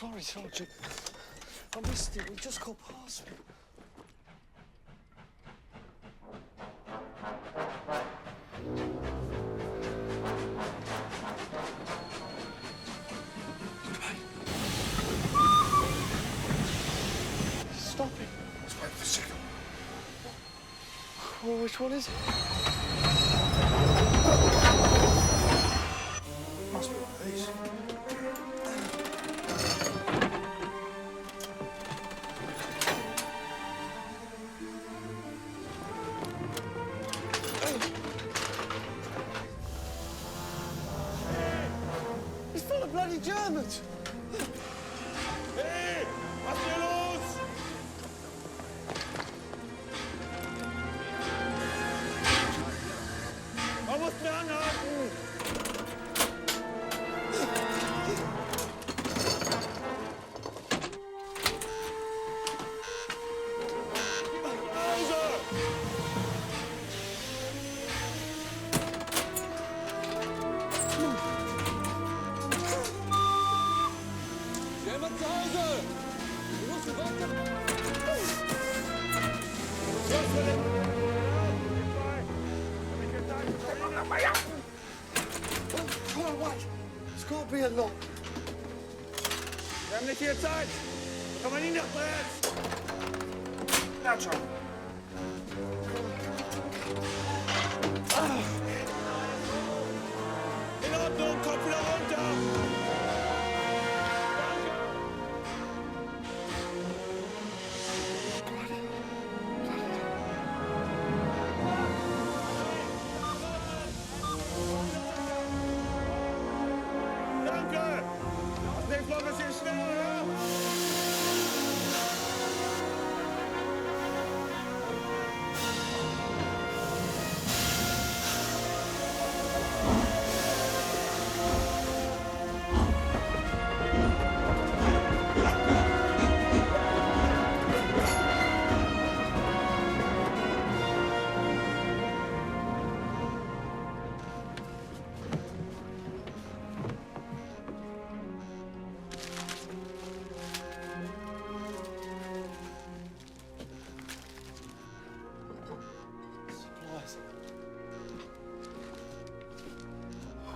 Sorry, Sergeant. I missed it. We just got past me. Stop it. Let's wait for the signal. Well, which one is it? Must be one of these. It's full of bloody Germans. Hey, was ist hier los? Man muss mir anhalten. Jemand zu Hause! Wir müssen weiter! Come on, wait. It's got to be a lock. Wir haben nicht viel Zeit! Komm mal nie nach rechts! Now, John. In Ordnung, Kopf wieder runter! Danke! Nächstes Mal ein bisschen schneller, ja? Supplies.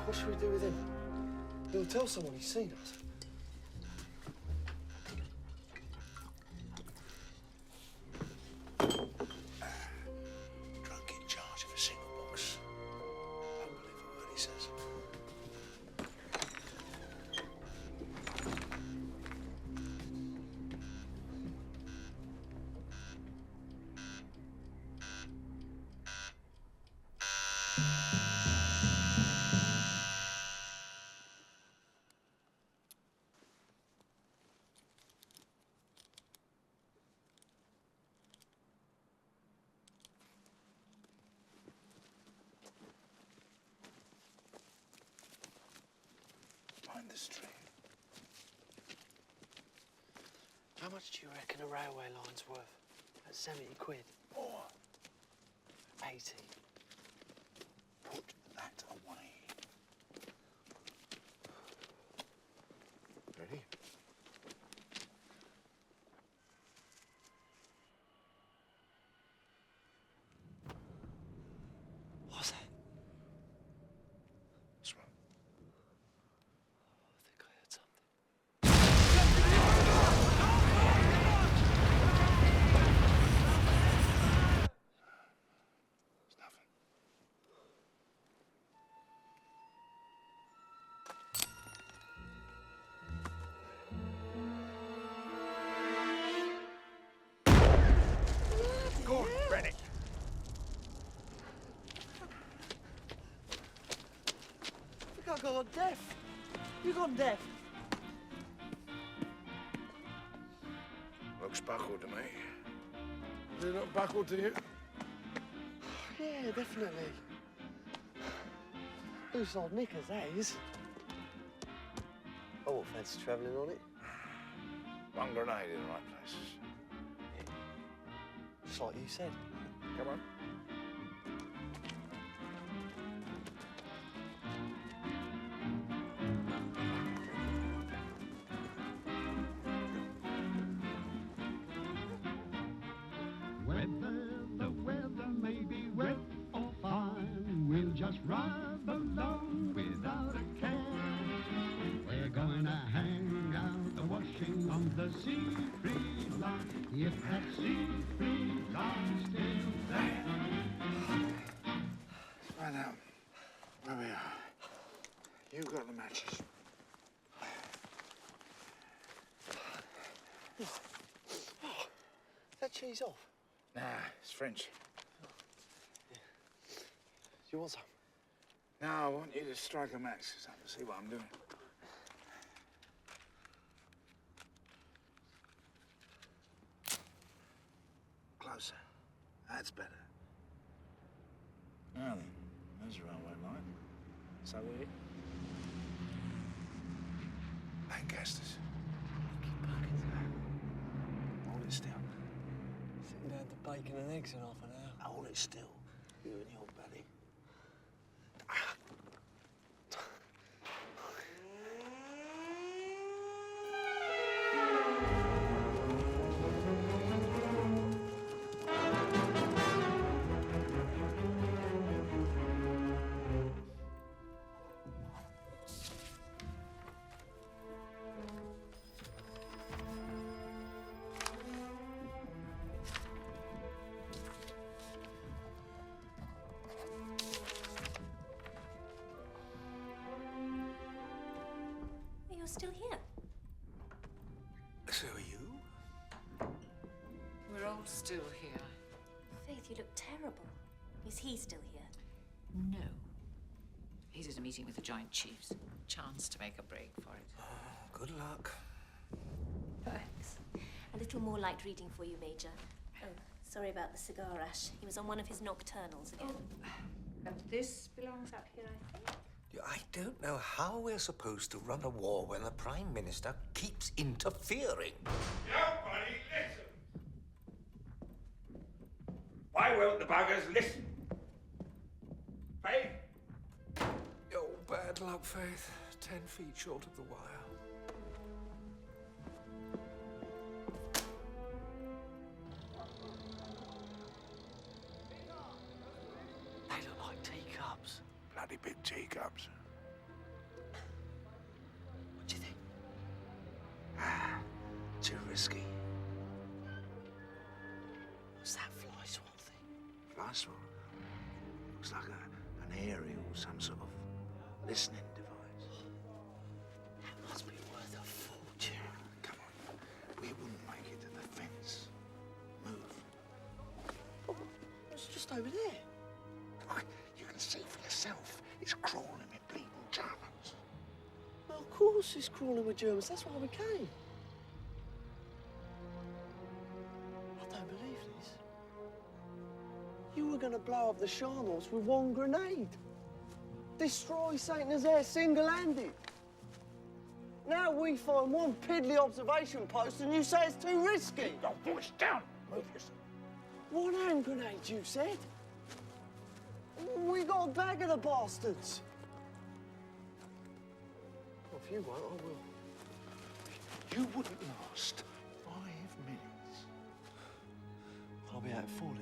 What should we do with him? He'll tell someone he's seen us. Drunk in charge of a single box. Don't believe a word he says. Mind the stream. How much do you reckon a railway line's worth? At 70 quid? More. 80. Put that away. Ready? What's that? What's wrong? I think I heard something. It's nothing. Go on, Rennie. I think I got deaf. You gone deaf? Looks buckled to me. Does it look buckled to you? Yeah, definitely. Loose old knickers, that is. I won't fancy travelling on it. One grenade in the right places. Just like you said. Come on. sea breeze lies, if that sea breeze lies still there. Right now, where we are. You got the matches. Is that cheese off? Nah, it's French. Do you want some? Now I want you to strike a match so I can see what I'm doing. Closer. That's better. Now then, there's a railway line. So we... Lancasters. Hold it still. Sitting down to bacon and eggs in half an hour. Hold it still. You and your buddy. You're still here. So are you? We're all still here. Faith, you look terrible. Is he still here? No. He's at a meeting with the Joint Chiefs. Chance to make a break for it. Good luck. Thanks. A little more light reading for you, Major. Oh, sorry about the cigar ash. He was on one of his nocturnals again. Oh. And this belongs up here, I think. I don't know how we're supposed to run a war when the Prime Minister keeps interfering. Nobody listen! Why won't the buggers listen? Faith? Oh, bad luck, Faith. 10 feet short of the wire. They look like teacups. Bloody big teacups. What do you think? Too risky. What's that fly swan thing? Fly swan? Looks like an aerial, some sort of listening device. That must be worth a fortune. Come on. We wouldn't make it to the fence. Move. Oh, it's just over there. Look, you can see for yourself. It's crawling with bleeding Germans. Well, of course it's crawling with Germans. That's why we came. I don't believe this. You were going to blow up the Charnos with one grenade. Destroy St. Nazaire single-handed. Now we find one piddly observation post and you say it's too risky. Keep your voice down. Move yourself. One-hand grenade, you said? We got a bag of the bastards. Well, if you won't, I will. You wouldn't last 5 minutes. I'll be out falling.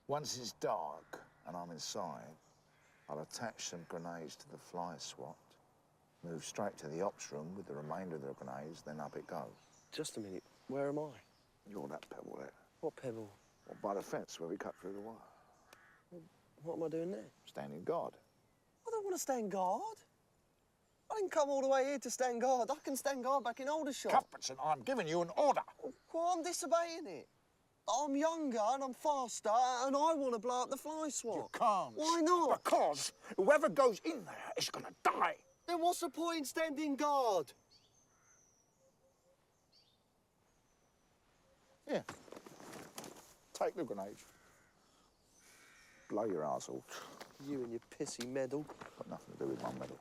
Once it's dark and I'm inside, I'll attach some grenades to the fly swat, move straight to the ops room with the remainder of the grenades, then up it goes. Just a minute. Where am I? You're that pebble there. What pebble? Well, by the fence where we cut through the wire. What am I doing there? Standing guard. I don't want to stand guard. I didn't come all the way here to stand guard. I can stand guard back in Aldershot. Cuthbertson, I'm giving you an order. Well, I'm disobeying it. I'm younger and I'm faster and I want to blow up the fly swat. You can't. Why not? Because whoever goes in there is going to die. Then what's the point in standing guard? Yeah. Take the grenade. Blow your arsehole. You and your pissy medal. Got nothing to do with my medal.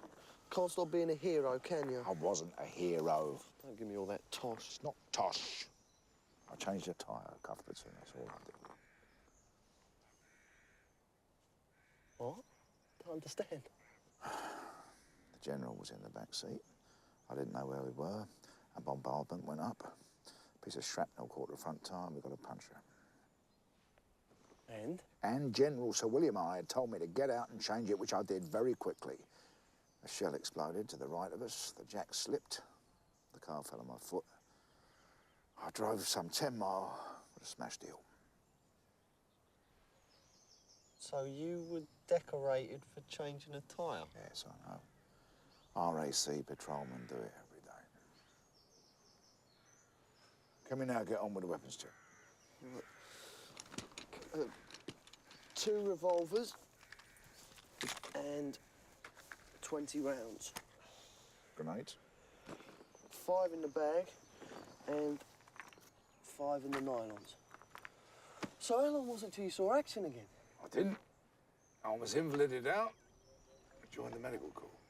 Can't stop being a hero, can you? I wasn't a hero. Don't give me all that tosh. It's not tosh. I changed the tyre, Cuthbertson, that's all I did. What? Don't understand. The General was in the back seat. I didn't know where we were. A bombardment went up. A piece of shrapnel caught the front tyre and we got a puncture. And? And General Sir William I had told me to get out and change it, which I did very quickly. A shell exploded to the right of us. The jack slipped. The car fell on my foot. I drove some 10 mile with a smashed heel. So you were decorated for changing a tyre? Yes, I know. RAC patrolmen do it every day. Can we now get on with the weapons check? 2 revolvers and 20 rounds. Grenades? 5 in the bag and 5 in the nylons. So how long was it till you saw action again? I didn't. I was invalided out. I joined the medical corps.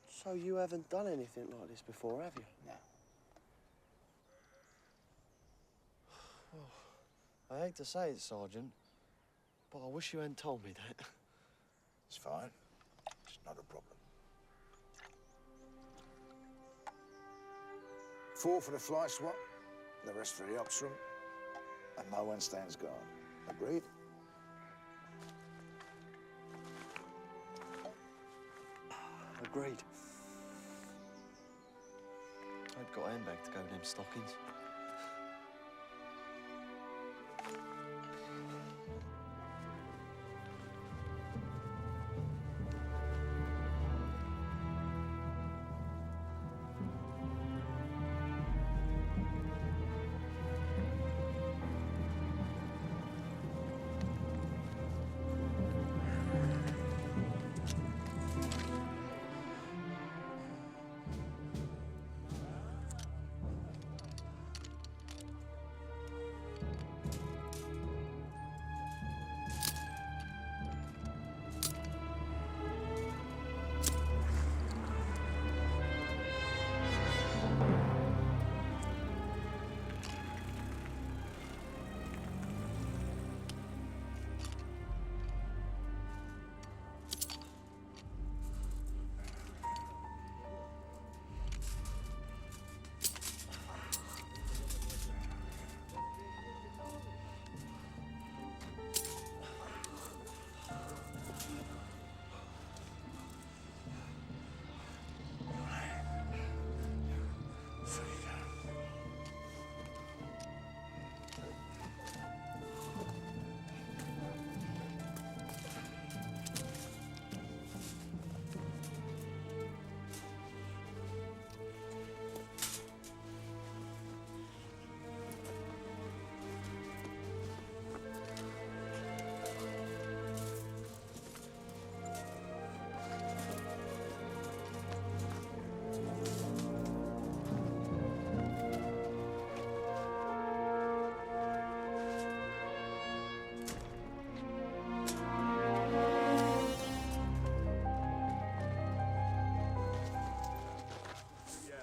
So you haven't done anything like this before, have you? No. I hate to say it, Sergeant, but I wish you hadn't told me that. It's fine. It's not a problem. 4 for the fly swap, the rest for the ops room, and no one stands guard. Agreed? Agreed. I've got a handbag to go with them stockings.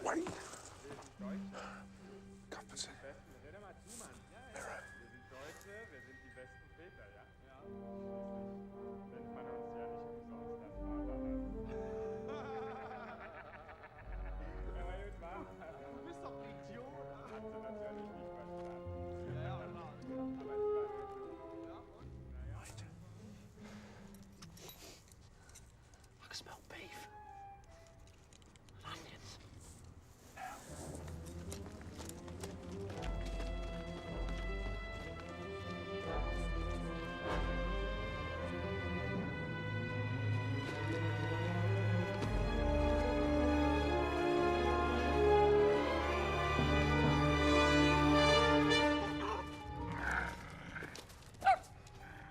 Wait. Cuthbertson. Mirror. I can smell beef. And onions.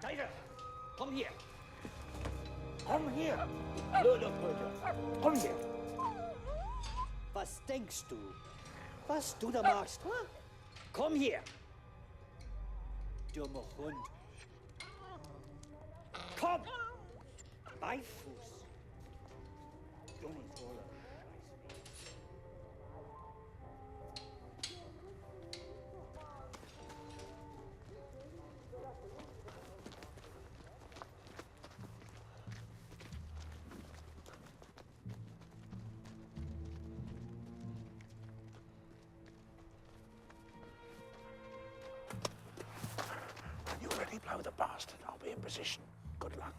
Tiger, come here. Komm her, blöder Brüder. Komm her. Was denkst du? Was du da machst, ha? Komm her. Dummer Hund. Komm. Beifuß. Dummer voller Scheiße. position. Good luck.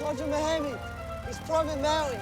Sergeant Mahami, it's Private Mountain.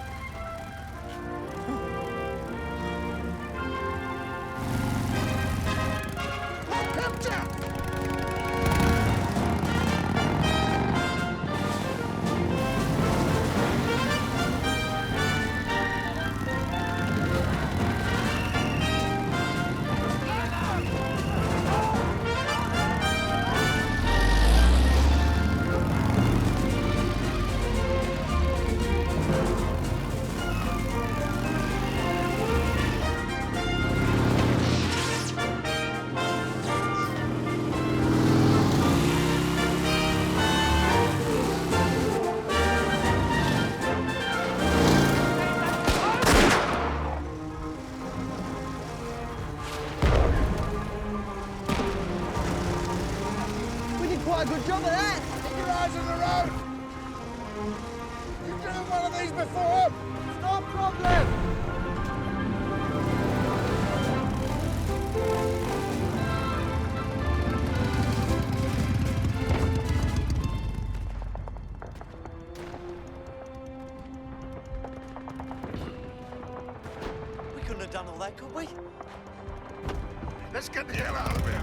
We did quite a good job of that. Keep your eyes on the road! You've driven one of these before? No problem. We couldn't have done all that, could we? Let's get the hell out of here!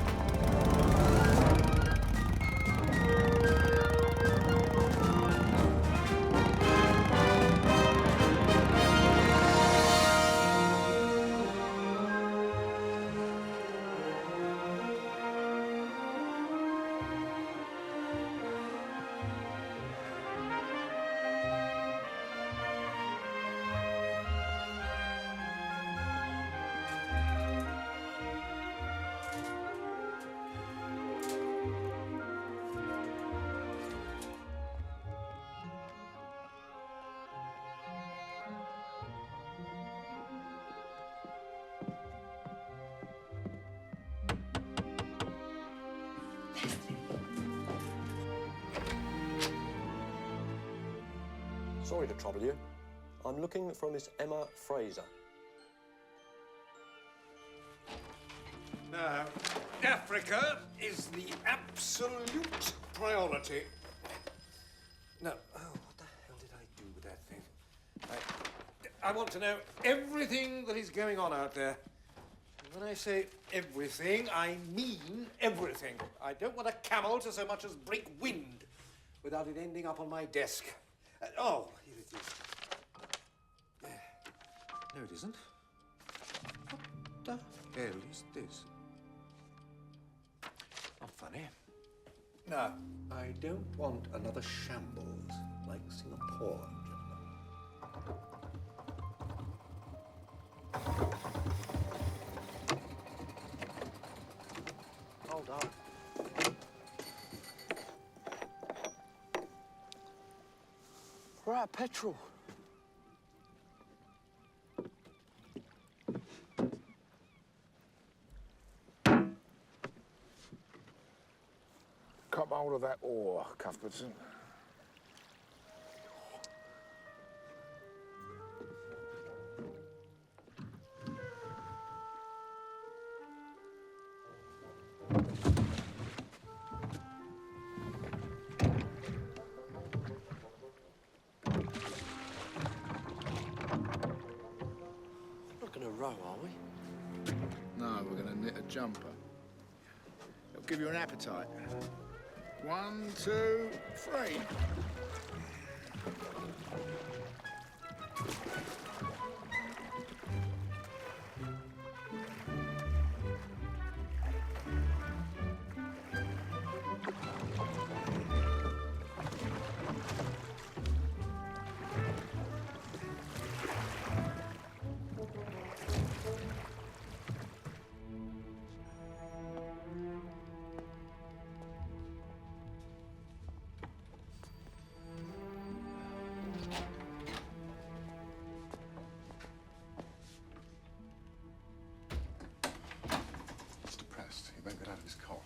Sorry to trouble you. I'm looking for Miss Emma Fraser. Now, Africa is the absolute priority. No, oh, what the hell did I do with that thing? I want to know everything that is going on out there. And when I say everything, I mean everything. I don't want a camel to so much as break wind without it ending up on my desk. Oh, here it is. No, it isn't. What the hell is this? Not funny. No, I don't want another shambles like Singapore. Hold on. We're out of petrol. Cop hold of that oar, Cuthbertson. Not gonna row, are we? No, we're gonna knit a jumper. It'll give you an appetite. 1, 2, 3. He won't get out of his cot.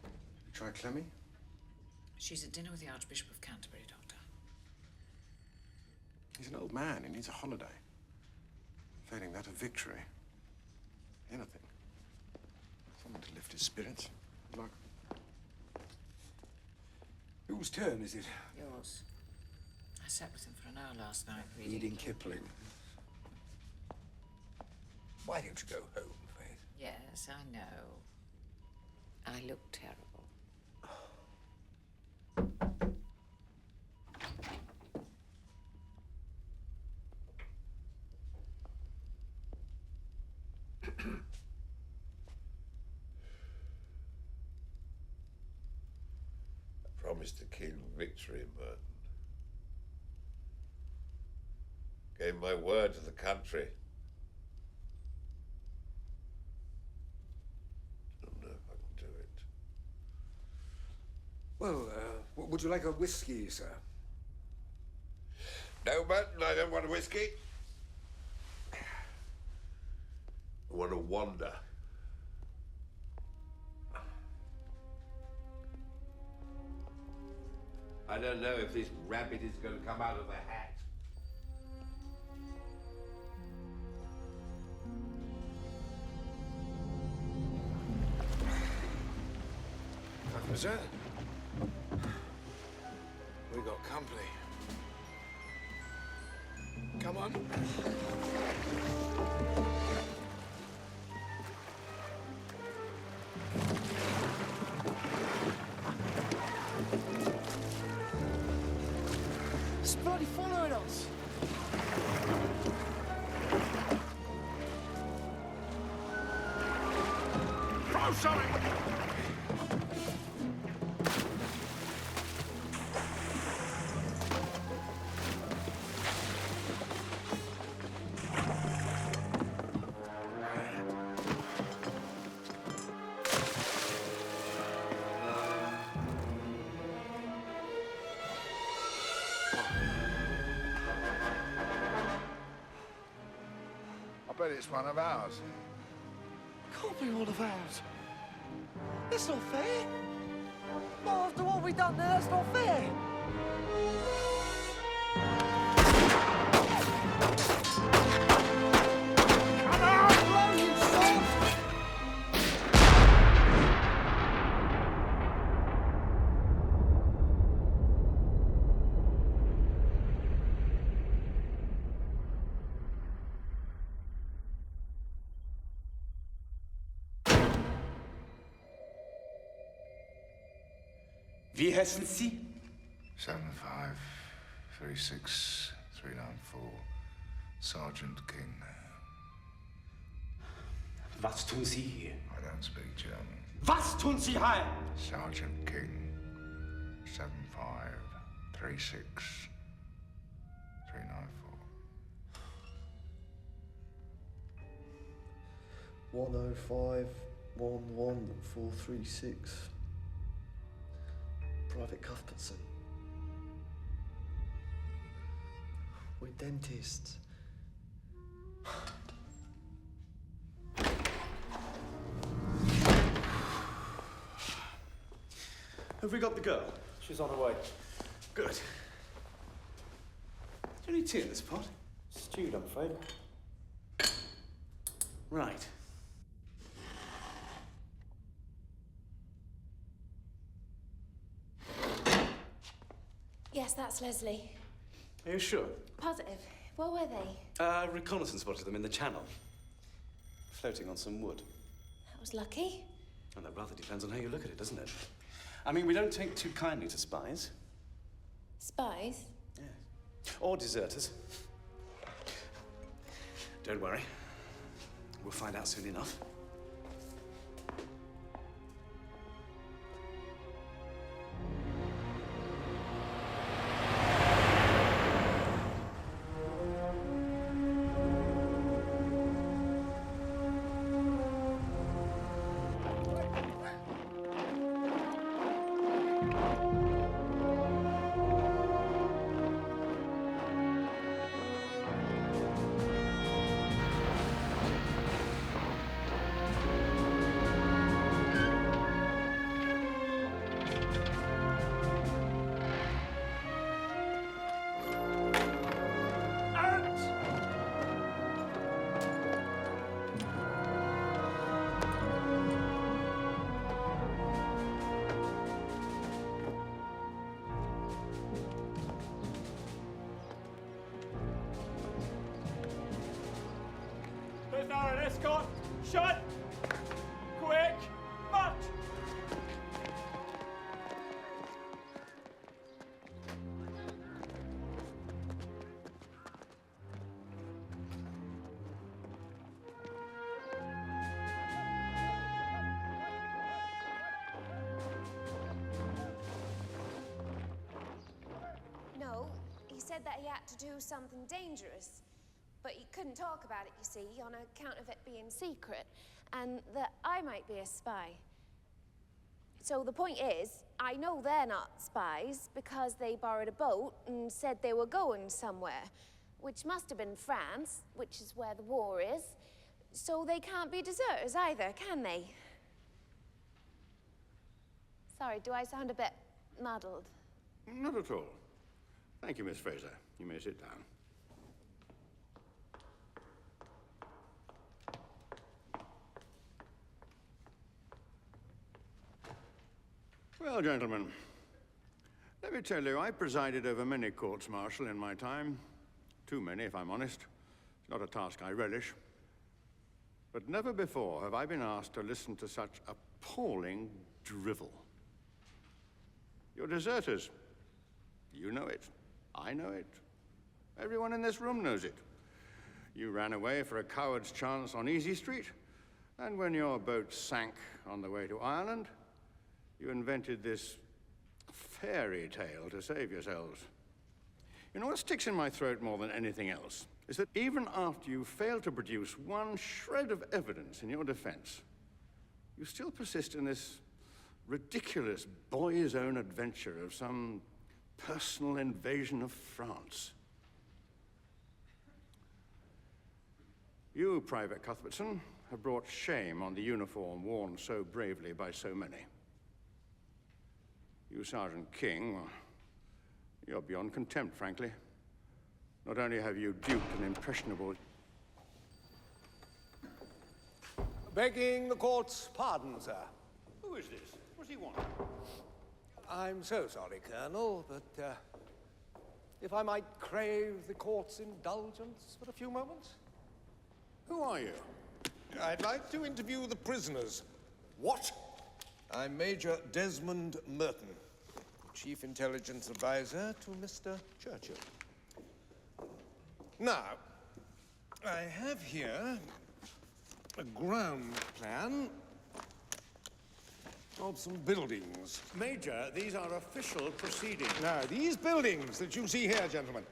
Have you tried Clemmy? She's at dinner with the Archbishop of Canterbury, Doctor. He's an old man. He needs a holiday. Failing that, a victory. Anything. Someone to lift his spirits. Good luck. Whose turn is it? Yours. sat with him for an hour last night reading. Reading Kipling. Why don't you go home, Faith? Yes, I know. I look terrible. I promised to King victory in Merton. Gave my word to the country. Don't know if I can do it. Well, would you like a whiskey, sir? No, Merton, I don't want a whiskey. I want to wander. I don't know if this rabbit is going to come out of the hat. Sir? We got company. Come on. It's bloody following us. Throw something! I bet it's one of ours. Can't be one of ours. That's not fair. Well, after what we've done there, that's not fair. Come on, blow, you sod! Wie heißen Sie? 7536394. Sergeant King. Was tun Sie hier? I don't speak German. Was tun Sie hier? Sergeant King. 7536394. 105-11-436. Private Cuthbertson. We're dentists. Have we got the girl? She's on her way. Good. Do you need tea in this pot? Stewed, I'm afraid. Right. Yes, that's Leslie. Are you sure? Positive. Where were they? Reconnaissance spotted them in the channel. Floating on some wood. That was lucky. And that rather depends on how you look at it, doesn't it? I mean, we don't take too kindly to spies. Spies? Yes. Or deserters. Don't worry. We'll find out soon enough. Escort! Shut! Quick! March! No, he said that he had to do something dangerous. But he couldn't talk about it, you see, on account of it being secret, and that I might be a spy. So the point is, I know they're not spies because they borrowed a boat and said they were going somewhere, which must have been France, which is where the war is. So they can't be deserters either, can they? Sorry, do I sound a bit muddled? Not at all. Thank you, Miss Fraser. You may sit down. Well, gentlemen, let me tell you, I presided over many courts-martial in my time. Too many, if I'm honest. It's not a task I relish. But never before have I been asked to listen to such appalling drivel. You're deserters. You know it. I know it. Everyone in this room knows it. You ran away for a coward's chance on Easy Street, and when your boat sank on the way to Ireland, you invented this fairy tale to save yourselves. You know what sticks in my throat more than anything else is that even after you fail to produce one shred of evidence in your defense, you still persist in this ridiculous boy's own adventure of some personal invasion of France. You, Private Cuthbertson, have brought shame on the uniform worn so bravely by so many. You, Sergeant King, well, you're beyond contempt, frankly. Not only have you duped an impressionable... Begging the court's pardon, sir. Who is this? What does he want? I'm so sorry, Colonel, but if I might crave the court's indulgence for a few moments? Who are you? I'd like to interview the prisoners. What? I'm Major Desmond Merton, Chief Intelligence Advisor to Mr. Churchill. Now, I have here a ground plan of some buildings. Major, these are official proceedings. Now, these buildings that you see here, gentlemen,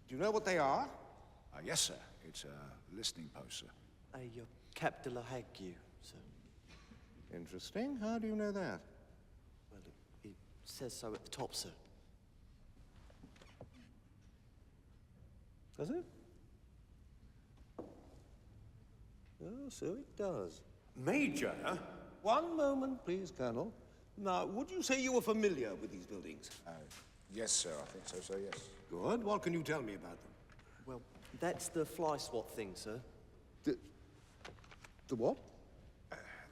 do you know what they are? Yes, sir. It's a listening post, sir. Cap de la Hague, sir. Interesting. How do you know that? Well, it says so at the top, sir. Does it? Oh, so it does. Major? One moment, please, Colonel. Now, would you say you were familiar with these buildings? Yes, sir. I think so, sir, yes. Good. What can you tell me about them? Well, that's the fly swat thing, sir. The what?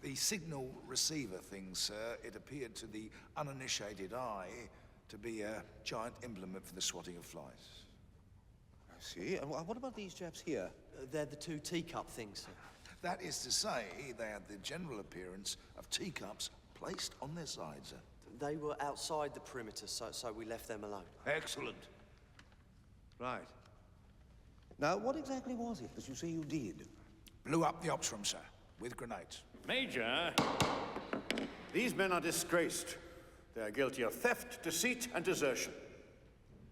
The signal receiver thing, sir, it appeared to the uninitiated eye to be a giant implement for the swatting of flies. I see. And what about these chaps here? They're the two teacup things, sir. That is to say, they had the general appearance of teacups placed on their sides, sir. They were outside the perimeter, so we left them alone. Excellent. Right. Now, what exactly was it that you say you did? Blew up the ops room, sir, with grenades. Major, these men are disgraced. They are guilty of theft, deceit, and desertion.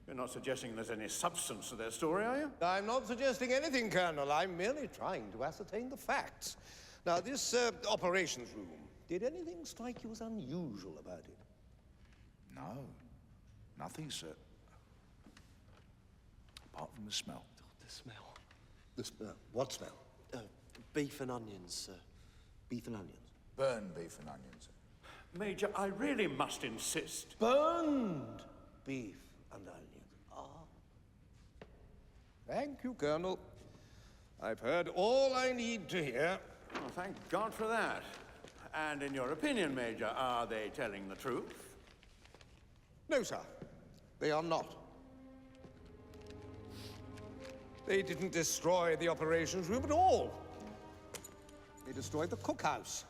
You're not suggesting there's any substance to their story, are you? I'm not suggesting anything, Colonel. I'm merely trying to ascertain the facts. Now, this operations room, did anything strike you as unusual about it? No, nothing, sir. Apart from the smell. The smell. The smell? What smell? Beef and onions, sir. Beef and onions? Burned beef and onions. Major, I really must insist. Burned beef and onions. Ah. Thank you, Colonel. I've heard all I need to hear. Well, thank God for that. And in your opinion, Major, are they telling the truth? No, sir. They are not. They didn't destroy the operations room at all. They destroyed the cookhouse.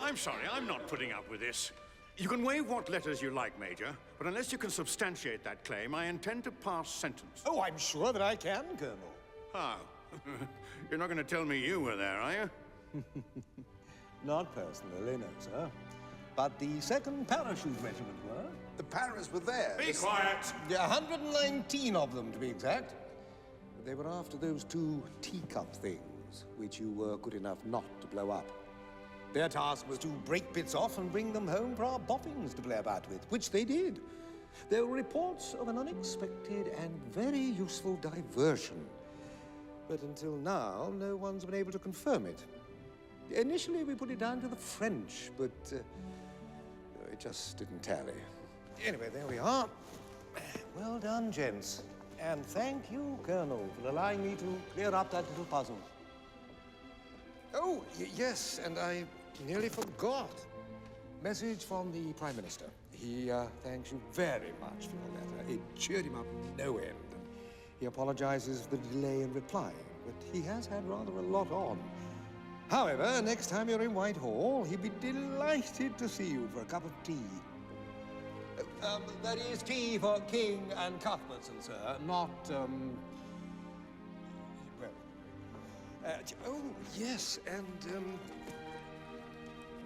I'm sorry, I'm not putting up with this. You can wave what letters you like, Major, but unless you can substantiate that claim, I intend to pass sentence. Oh, I'm sure that I can, Colonel. How? You're not going to tell me you were there, are you? Not personally, no, sir. But the 2nd Parachute Regiment were. The Paras were there. Be quiet! 119 of them, to be exact. They were after those 2 teacup things, which you were good enough not to blow up. Their task was to break bits off and bring them home for our boffins to play about with, which they did. There were reports of an unexpected and very useful diversion. But until now, no one's been able to confirm it. Initially, we put it down to the French, but it just didn't tally. Anyway, there we are. Well done, gents. And thank you, Colonel, for allowing me to clear up that little puzzle. Oh, yes, and I nearly forgot. Message from the Prime Minister. He thanks you very much for your letter. It cheered him up no end. He apologizes for the delay in replying, but he has had rather a lot on. However, next time you're in Whitehall, he'd be delighted to see you for a cup of tea. That is tea for King and Cuthbertson, sir, not, oh, yes, and,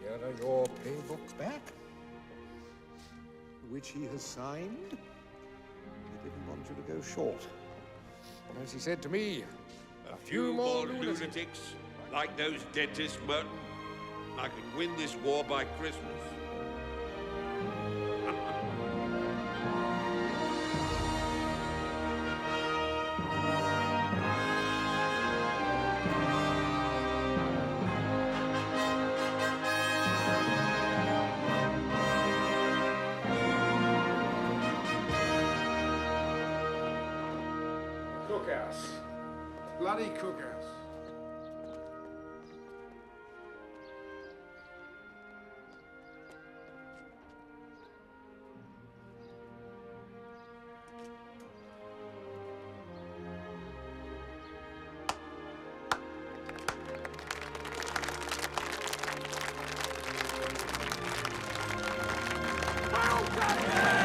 here are your pay books back, which he has signed. He didn't want you to go short. And as he said to me, a few more lunatics, like those dentists, Merton. I can win this war by Christmas. Cookhouse. Bloody cookhouse. Well done!